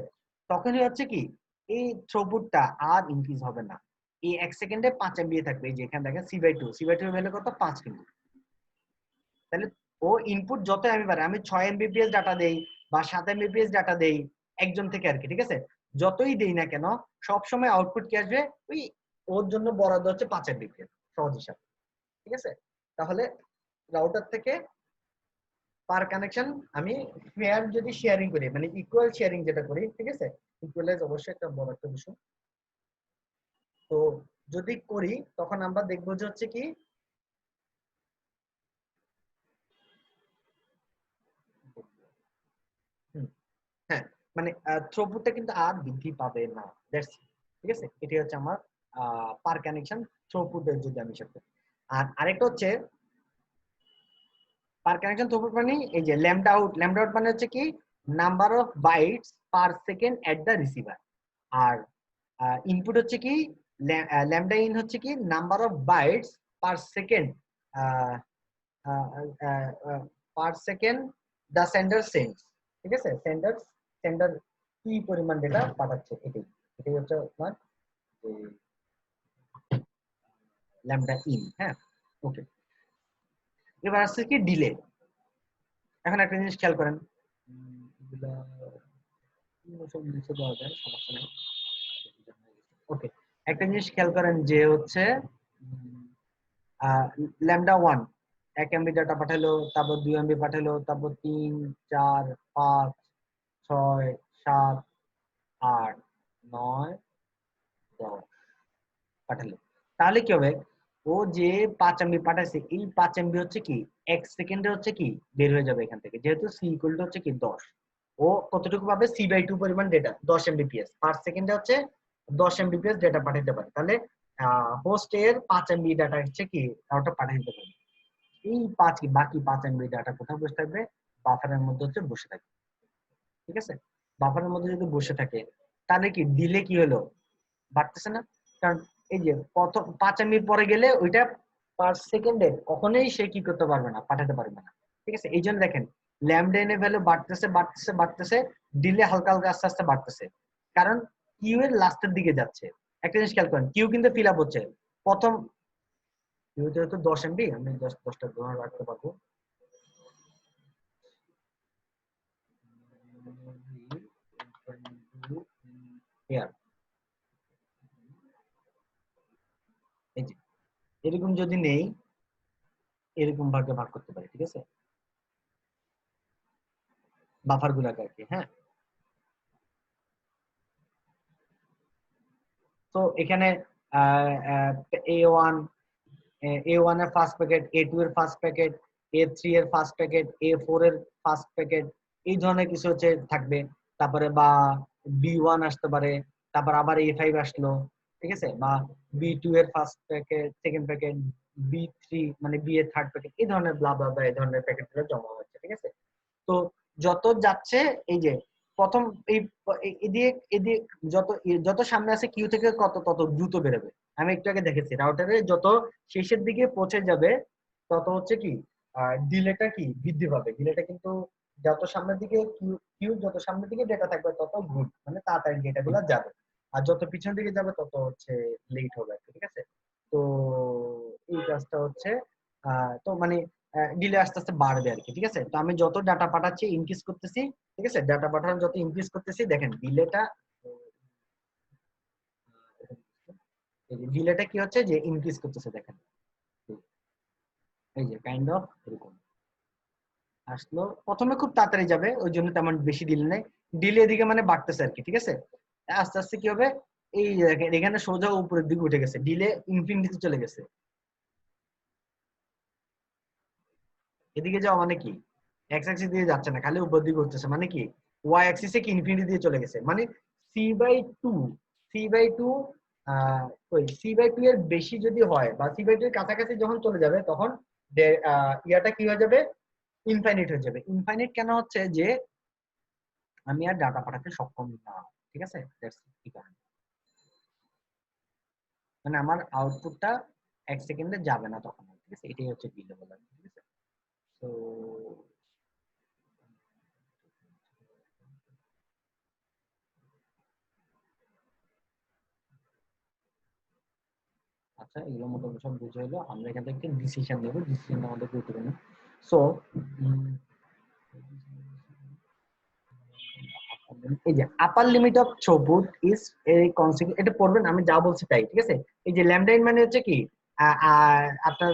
তখনই হচ্ছে কি এই থ্রুপুটটা আর ইনক্রিজ হবে না, এই 1 সেকেন্ডে 5 এমবি থাকবে, এই যে এখানে দেখেন C/2 এর ভ্যালু কত 5, কিন্তু তাহলে ও ইনপুট যত আমি পারে, আমি 6 এমবিপিএস ডাটা দেই বা 7 এমবিপিএস ডাটা দেই একজন থেকে আর কি, ঠিক আছে, যতই দেই না কেন সব সময় আউটপুট কি আসবে, ওই ওর জন্য বরাদ্দ হচ্ছে 5 এমবিপিএস, সহজ হিসাব। ঠিক আছে, তাহলে রাউটার থেকে পার কানেকশন আমি ফেয়ার যদি শেয়ারিং করি, মানে ইকুয়াল শেয়ারিং যেটা করি, ঠিক আছে, ইকুয়ালাইজ অবশ্যই একটা বড় একটা বিষয়। তো যদি করি তখন আমরা দেখবো যে হচ্ছে কি হ্যাঁ, মানে থ্রুপুটটা কিন্তু আর বৃদ্ধি পাবে না। দ্যাটস, ঠিক আছে, এটি হচ্ছে আমার পার কানেকশন থ্রুপুটের যদি আমি হিসাব করি। আর আরেকটা হচ্ছে পার কানেকশন থ্রুপুট মানে এই যে ল্যামডা আউট। ল্যামডা আউট মানে হচ্ছে কি number of bytes per second at the receiver. আর ইনপুট হচ্ছে কি ল্যামডা ইন হচ্ছে কি number of bytes per second per second the sender sends. ঠিক আছে, সেন্ডার কি পরিমাণ ডেটা পাঠাচ্ছে, এটাই এটাই হচ্ছে আপনার ল্যামডা ইন। হ্যাঁ, ওকে। এবার আসছে কি ডিলে। এখন একটা জিনিস খেয়াল করেন, এগুলা সব নিচে দেওয়া যায়, সমস্যা নেই। ওকে, একটা জিনিস খেয়াল করেন যে হচ্ছে ল্যামডা ওয়ান 1 এমবি ডাটা পাঠালো, তারপর 2 এমবি পাঠালো, তারপর 3, 4, 5, 6, 7, 8, 9, 10 পাঠালো। তাহলে কি হবে, ও যে 5 এমবি পাঠাইছে, এই 5 এমবি হচ্ছে কি 1 সেকেন্ডে হচ্ছে কি বের হয়ে যাবে এখান থেকে, যেহেতু সি ইকুয়াল টু হচ্ছে কি 10। ও কতটুকু পাবে, c/2 পরিমাণ ডেটা, 10 এমবিপিএস পার সেকেন্ডে হচ্ছে 10 এমবিপিএস ডেটা পাঠাতে পারে। তাহলে হোস্ট এর 5 এমবি ডাটা হচ্ছে কি ওটা পাঠিয়ে দিতে পারে। এই বাকি 5 এমবি ডাটা কোথায় বসে থাকবে, বাফারের মধ্যে হচ্ছে বসে থাকবে। ঠিক আছে, বাফারের মধ্যে যদি বসে থাকে তাহলে কি ডিলে কি হলো, বাড়তেছে না? কারণ এই যে প্রথম 5 এমবি পরে গেলে ওইটা পার সেকেন্ডে কখনোই সে কি করতে পারবে না, পাঠাতে পারবে না। ঠিক আছে, এই জন্য দেখেন ল্যামডা এর ভ্যালু বাড়তেছে বাড়তেছে বাড়তেছে, ডিলে হালকা হালকা আস্তে আস্তে বাড়তেছে, কারণ কিউ এর লাস্টের দিকে যাচ্ছে। একটা জিনিস খেয়াল করেন, কিউ কিন্তু ফিল আপ হচ্ছে প্রথম, কিউ যেহেতু 10 এমবি, আমি জাস্ট 10টা ধরে রাখতে পারবো। Here, এই যে এরকম যদি নেই, এরকম ভাগে ভাগ করতে পারি। ঠিক আছে, বাফার গুলাকে আর কি। হ্যাঁ, তো এখানে A1 A1 এর ফার্স্ট প্যাকেট, A2 এর ফার্স্ট প্যাকেট, A3 এর ফার্স্ট প্যাকেট, A4 এর ফার্স্ট প্যাকেট, এই ধরনের কিছু হচ্ছে থাকবে। তারপরে বা B1 আসতে পারে, তারপর আবার A5 আসলো। ঠিক আছে, বা B2 এর first packet, second packet, B3 মানে B এর থার্ড প্যাকেট, এই ধরনের ব্লা ব্লা ব্লা এই ধরনের প্যাকেট গুলো জমা হচ্ছে। ঠিক আছে, তো যত যাচ্ছে এই যে প্রথম এই এদিকে এদিকে যত যত সামনে আছে কিউ থেকে কত তত দ্রুত বেরোবে। আমি একটু আগে দেখেছি রাউটারে যত শেষের দিকে পৌঁছে যাবে তত হচ্ছে কি ডিলেটা কি বৃদ্ধি পাবে। ডিলেটা কিন্তু যত সামনের দিকে কিউ কিউ যত সামনের দিকে ডেটা থাকবে তত গুড, মানে তাড়াতাড়ি ডেটা গুলো যাবে। আর যত পিছনের দিকে যাবে তত হচ্ছে লেট হবে। ঠিক আছে, তো এই কাজটা হচ্ছে তো মানে ডিলে আস্তে আস্তে বাড়বে আর কি। ঠিক আছে, তো আমি যত ডাটা পাঠাচ্ছি ইনক্রিজ করতেছি, ঠিক আছে, ডাটা পাঠানো যত ইনক্রিজ করতেছি দেখেন ডিলেটা, ডিলেটা কি হচ্ছে যে ইনক্রিজ করতেছে দেখেন, এই যে কাইন্ড অফ এরকম আসলো। প্রথমে খুব তাড়াতাড়ি যাবে, ওই জন্য তেমন বেশি ডিলে নেই, ডিলে এদিকে মানে বাড়তেছে আর কি। ঠিক আছে, আস্তে আস্তে কি হবে, এই দেখেন এখানে সোজা উপরের দিকে উঠে গেছে, ডিলে ইনফিনিটিতে চলে গেছে। এদিকে যাওয়া মানে কি, এক্স অ্যাক্সিস দিয়ে যাচ্ছে না, খালি উপর দিকে উঠতেছে, মানে কি ওয়াই অ্যাক্সিসে কি ইনফিনিটি দিয়ে চলে গেছে, মানে c/2 c/2 ওই c/2 এর বেশি যদি হয় বা c/2 এর কাছাকাছি যখন চলে যাবে তখন ইয়াটা কি হয়ে যাবে, ইনফাইনাইট হয়ে যাবে। ইনফাইনাইট কেন হচ্ছে, যে আমি আর ডাটা পাঠাতে সক্ষম না। ঠিক আছে, দ্যাটস কি কারণ, মানে আমার আউটপুটটা 1 সেকেন্ডে যাবে না তখন। ঠিক আছে, এটাই হচ্ছে ডিলে বলা। ঠিক আছে, তো আচ্ছা, এগুলো মোটামুটি সব বুঝে হলো। আমরা এখান থেকে ডিসিশন নেবো, ডিসিশনটা আমাদের গুরুত্বপূর্ণ। সো এই যে আপার লিমিট অফ থ্রুপুট ইজ এই কনসিকুয়েন্স, এটা পড়বেন, আমি যা বলছি তাই, ঠিক আছে। এই যে ল্যামডা ইন মানে হচ্ছে কি আপনার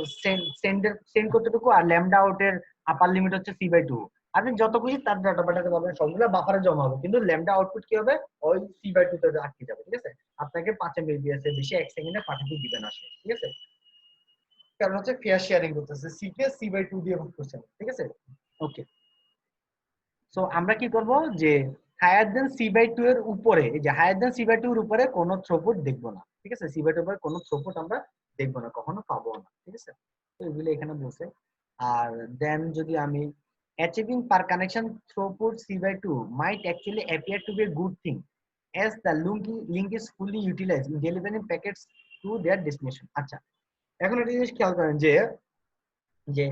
সেন্ড কতটুকু, আর ল্যামডা আউটের আপার লিমিট হচ্ছে c/2। আপনি যত খুশি তার ডাটা পাঠাতে পারবেন, সবগুলো বাফারে জমা হবে, কিন্তু ল্যামডা আউটপুট কি হবে, ওই c/2 তে আটকে যাবে, ঠিক আছে। আপনাকে 5 Mbps এর বেশি 1 সেকেন্ডে পাঠাতে দিবে না সে, ঠিক আছে। কারণ হচ্ছে ফেয়ার শেয়ারিং করতেছে, সি কে c/2 দিয়ে ভাগ করছে, ঠিক আছে। ওকে, সো আমরা কি করব যে হায়ার দেন c/2 এর উপরে, এই যে হায়ার দেন c/2 এর উপরে কোনো থ্রুপুট দেখবো না, ঠিক আছে। c/2 এর উপরে কোনো থ্রুপুট আমরা দেখবো না, কখনো পাবো না, ঠিক আছে। তো এগুলো এখানে বলছে। আর দেন যদি আমি achieving per connection throughput c/2 might actually appear to be a good thing as the link is fully utilized in delivering packets to their destination। আচ্ছা, এখন একটা জিনিস খেয়াল করেন যে যে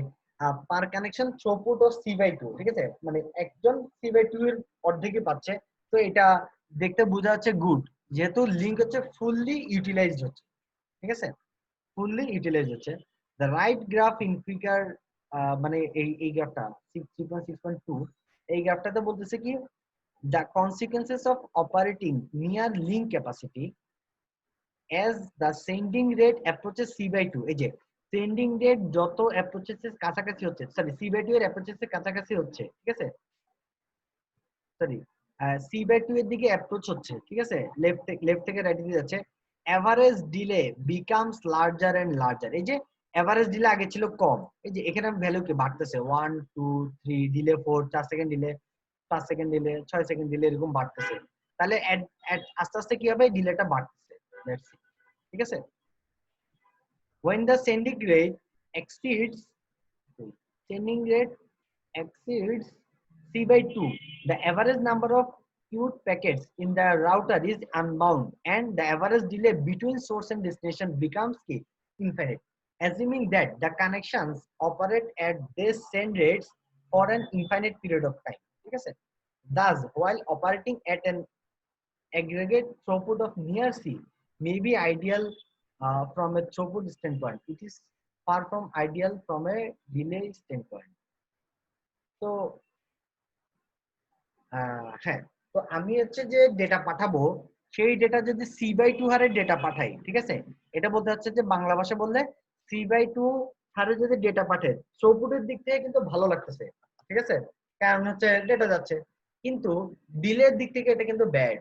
পার কানেকশন থ্রুপুট ও c/2, ঠিক আছে, মানে একজন c/2 এর অর্ধেকই পাচ্ছে। তো এটা দেখতে বোঝা যাচ্ছে গুড, যেহেতু লিংক হচ্ছে ফুললি ইউটিলাইজড হচ্ছে, ঠিক আছে, ফুললি ইউটিলাইজ হচ্ছে। The right graph in figure, মানে এই গ্রাফটা 3.6.2, এই গ্রাফটাতে বলতেছে কি the consequences of operating near link capacity as the sending rate approaches c/2। এই যে সেন্ডিং রেট যত অ্যাপ্রোচেস কাছাকাছি হচ্ছে, সরি c/2 এর অ্যাপ্রোচেস কাছাকাছি হচ্ছে, ঠিক আছে, সরি c/2 এর দিকে অ্যাপ্রোচ হচ্ছে, ঠিক আছে, লেফট থেকে রাইট দিকে যাচ্ছে, average delay becomes larger and larger. এই যে এভারেজ ডিলে আগে ছিল কম, এই যে এখানে ভ্যালু কি বাড়তেছে, 1 2 3 delay 4, 4 second delay, 5 second delay, 6 second delay, এরকম বাড়তেছে। তাহলে আস্তে আস্তে কি হবে, ডিলেটা বাড়তেছে, লেটস সি, ঠিক আছে। When the exceeds sending rate exceeds c/2, the average number of queued packets in the router is unbound, and the average delay between source and destination becomes infinite, assuming that the connections operate at these send rates for an infinite period of time. Okay? Thus, while operating at an aggregate throughput of near C may be ideal from a throughput standpoint, it is far from ideal from a delay standpoint. তো হ্যাঁ, তো আমি হচ্ছে যে data পাঠাবো, সেই data যদি c/2 হারে ডেটা পাঠাই, ঠিক আছে, এটা বলতে হচ্ছে যে বাংলা ভাষা বললে c/2 হারে যদি ডেটা পাঠাই, থ্রুপুটের দিক থেকে কিন্তু ভালো লাগতেছে, ঠিক আছে, কারণ হচ্ছে ডেটা যাচ্ছে, কিন্তু ডিলের দিক থেকে এটা কিন্তু ব্যাড,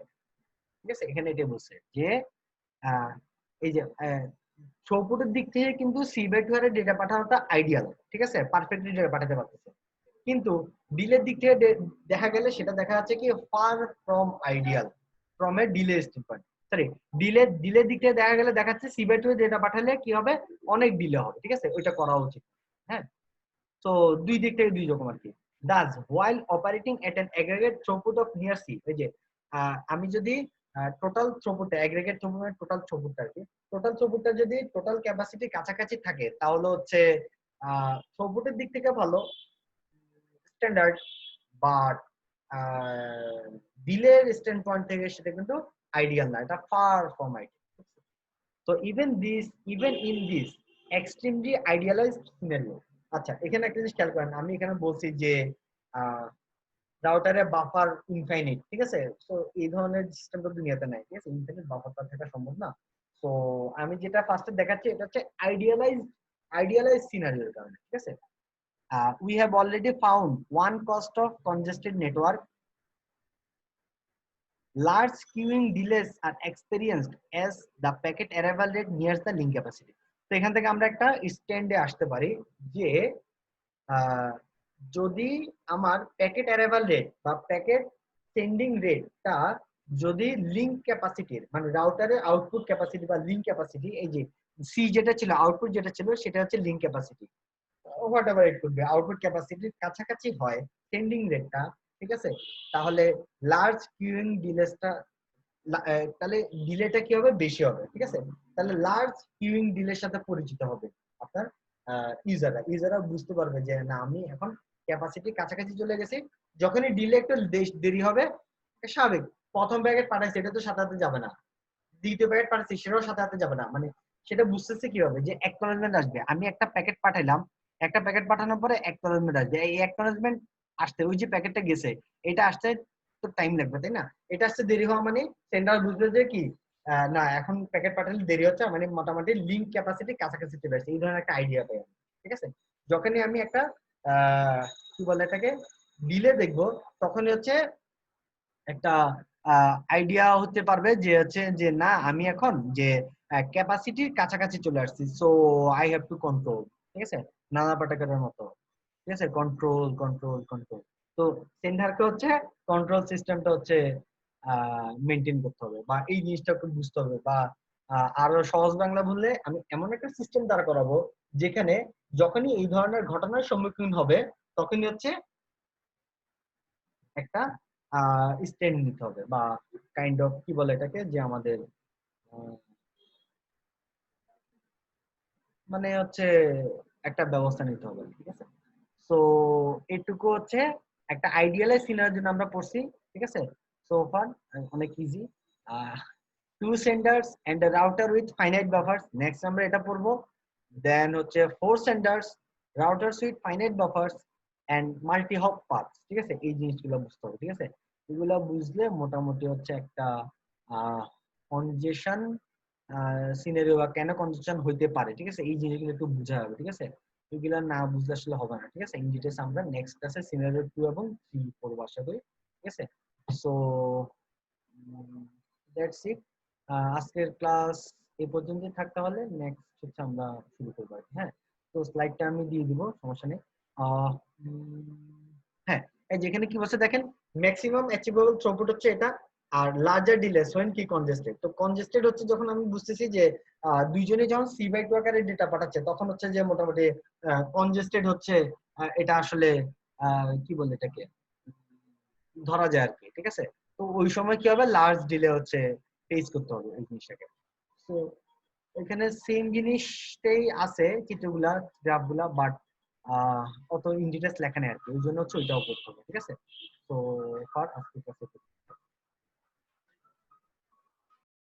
ঠিক আছে। এখানে এটা বলছে যে এই যে থ্রুপুটের দিক থেকে কিন্তু c/2 হারে ডেটা পাঠানোটা আইডিয়াল, ঠিক আছে, পারফেক্টলি ডেটা পাঠাতে পারতেছে, কিন্তু ডিলের দিক থেকে দেখা গেলে সেটা দেখা যাচ্ছে কি far from ideal from a delay standpoint, sorry ডিলের দিক থেকে দেখা গেলে দেখাচ্ছে c/2 এ ডেটা পাঠালে কি হবে, অনেক ডিলে হবে, ঠিক আছে, ওইটা করা উচিত। হ্যাঁ, তো দুই দিক থেকে দুই রকম আর কি। Das while operating at an aggregate throughput of near c, এই যে আমি যদি total throughput, aggregate throughput total থ্রুপুটটা আর কি, টোটাল থ্রুপুটটা যদি টোটাল ক্যাপাসিটি কাছাকাছি থাকে তাহলে হচ্ছে থ্রুপুটের দিক থেকে ভালো, স্ট্যান্ডার্ড, বাট ডিলের স্ট্যান্ড পয়েন্ট থেকে সেটা কিন্তু আইডিয়াল না, এটা ফার ফ্রম আইডিয়াল। তো even in this extremely idealised scenario, আচ্ছা এখানে একটা জিনিস খেয়াল করেন, আমি এখানে বলছি যে রাউটারে বাফার ইনফাইনাইট, ঠিক আছে, তো এই ধরনের সিস্টেম তো দুনিয়াতে নাই, ঠিক আছে, ইনফাইনাইট বাফারটা থাকা সম্ভব না। তো আমি যেটা ফার্স্টে দেখাচ্ছি এটা হচ্ছে আইডিয়ালাইজ সিনারিওর কারণে, ঠিক আছে। We have already found one cost of congested network. Large queuing delays are experienced as the packet arrival rate nears the link capacity. তো এখান থেকে আমরা একটা স্ট্যান্ডে আসতে পারি যে যদি আমার প্যাকেট অ্যারাইভাল রেট বা প্যাকেট সেন্ডিং রেটটা যদি লিংক ক্যাপাসিটির, মানে রাউটারের আউটপুট ক্যাপাসিটি বা লিংক ক্যাপাসিটি, এই যে সি যেটা ছিল, আউটপুট যেটা ছিল সেটা হচ্ছে link capacity, whatever it could be, output ক্যাপাসিটির কাছাকাছি হয় সেন্ডিং রেটটা, ঠিক আছে, তাহলে লার্জ কিউইং ডিলেসটা, তাহলে ডিলেটা কি হবে, বেশি হবে, ঠিক আছে। তাহলে লার্জ কিউইং ডিলের সাথে পরিচিত হবে আপনার ইউজাররা বুঝতে পারবে যে না আমি এখন ক্যাপাসিটি কাছাকাছি চলে গেছি। যখনই ডিলে একটু দেরি হবে, স্বাভাবিক, প্রথম প্যাকেট পাঠাইছে এটা তো সাথে সাথে যাবে না, দ্বিতীয় প্যাকেট পাঠাচ্ছি সেটাও সাথে সাথে যাবে না, মানে সেটা বুঝতেছে কিভাবে যে অ্যাকনলেজমেন্ট আসবে, আমি একটা প্যাকেট পাঠাইলাম, একটা প্যাকেট পাঠানোর পরে অ্যাকনলেজমেন্ট আসবে, এই অ্যাকনলেজমেন্ট আসতে ওই যে প্যাকেটটা গেছে এটা আসতে তো টাইম লাগবে, তাই না? এটা আসছে দেরি হওয়া মানে সেন্ডার বুঝবে যে কি না এখন প্যাকেট পাঠালে দেরি হচ্ছে, মানে মোটামুটি লিঙ্ক ক্যাপাসিটি কাছাকাছি চলে আসছে, এই ধরনের একটা আইডিয়া পাই আমি। ঠিক আছে, যখনই আমি একটা কি বলে এটাকে ডিলে দেখবো, তখনই হচ্ছে একটা আইডিয়া হতে পারবে যে হচ্ছে যে না আমি এখন যে ক্যাপাসিটির কাছাকাছি চলে আসছি, so I have to control. ঠিক আছে, নানা পাটাকারের মতো। ঠিক আছে, কন্ট্রোল কন্ট্রোল কন্ট্রোল। তো সেন্ডারকে হচ্ছে কন্ট্রোল সিস্টেমটা হচ্ছে মেনটেন করতে হবে, বা এই জিনিসটা একটু বুঝতে হবে, বা আরো সহজ বাংলা বললে আমি এমন একটা সিস্টেম দাঁড় করাবো যেখানে যখনই এই ধরনের ঘটনার সম্মুখীন হবে তখনই হচ্ছে একটা স্ট্যান্ড নিতে হবে, বা কাইন্ড অফ কি বলে এটাকে যে আমাদের আহ, মানে হচ্ছে একটা ব্যবস্থা নিতে হবে। ঠিক আছে, সো এটুকু হচ্ছে একটা আইডিয়ালাইজ সিনারির জন্য আমরা পড়ছি। ঠিক আছে, সো ফার অনেক easy. Two senders and router with finite buffers, next আমরা এটা পড়বো। দেন হচ্ছে four senders, routers with finite buffers and multi hop paths. ঠিক আছে, এই জিনিসগুলো বুঝতে হবে। ঠিক আছে, এগুলো বুঝলে মোটামুটি হচ্ছে একটা কনজেশন সিনারিও বা কেন কনজেশন হইতে পারে, ঠিক আছে, এই জিনিসগুলো একটু বোঝা হবে। ঠিক আছে, এগুলা না বুঝলে আসলে হবে না। ঠিক আছে, ইন ডিটেইলস আমরা নেক্সট ক্লাসে সিনারিও 2 এবং 3 পড়বো আশা করি। ঠিক আছে, সো দ্যাটস ইট। আজকের ক্লাস এই পর্যন্তই থাকতে হলে নেক্সট হচ্ছে আমরা শুরু করবো আর কি। হ্যাঁ, তো স্লাইডটা আমি দিয়ে দিব, সমস্যা নেই। আহ, হ্যাঁ, এই যেখানে কি বলছে দেখেন, ম্যাক্সিমাম অ্যাচিভেবল থ্রুপুট হচ্ছে এটা, আর লার্জার ডিলে সোয়েন কি কনজেস্টেড। তো কনজেস্টেড হচ্ছে যখন আমি বুঝতেছি যে দুইজনে যখন C/2 আকারে ডেটা পাঠাচ্ছে, তখন হচ্ছে যে মোটামুটি কনজেস্টেড হচ্ছে, এটা আসলে কি বলে এটাকে ধরা যায় আর কি। ঠিক আছে, তো ওই সময় কি হবে, লার্জ ডিলে হচ্ছে ফেস করতে হবে এই জিনিসটাকে। তো এখানে সেম জিনিসটাই আছে চিত্রগুলা, গ্রাফগুলা, বাট অত ইন ডিটেলস লেখা নেই আর কি, ওই জন্য হচ্ছে ওইটাও করতে হবে। ঠিক আছে, তো আজকে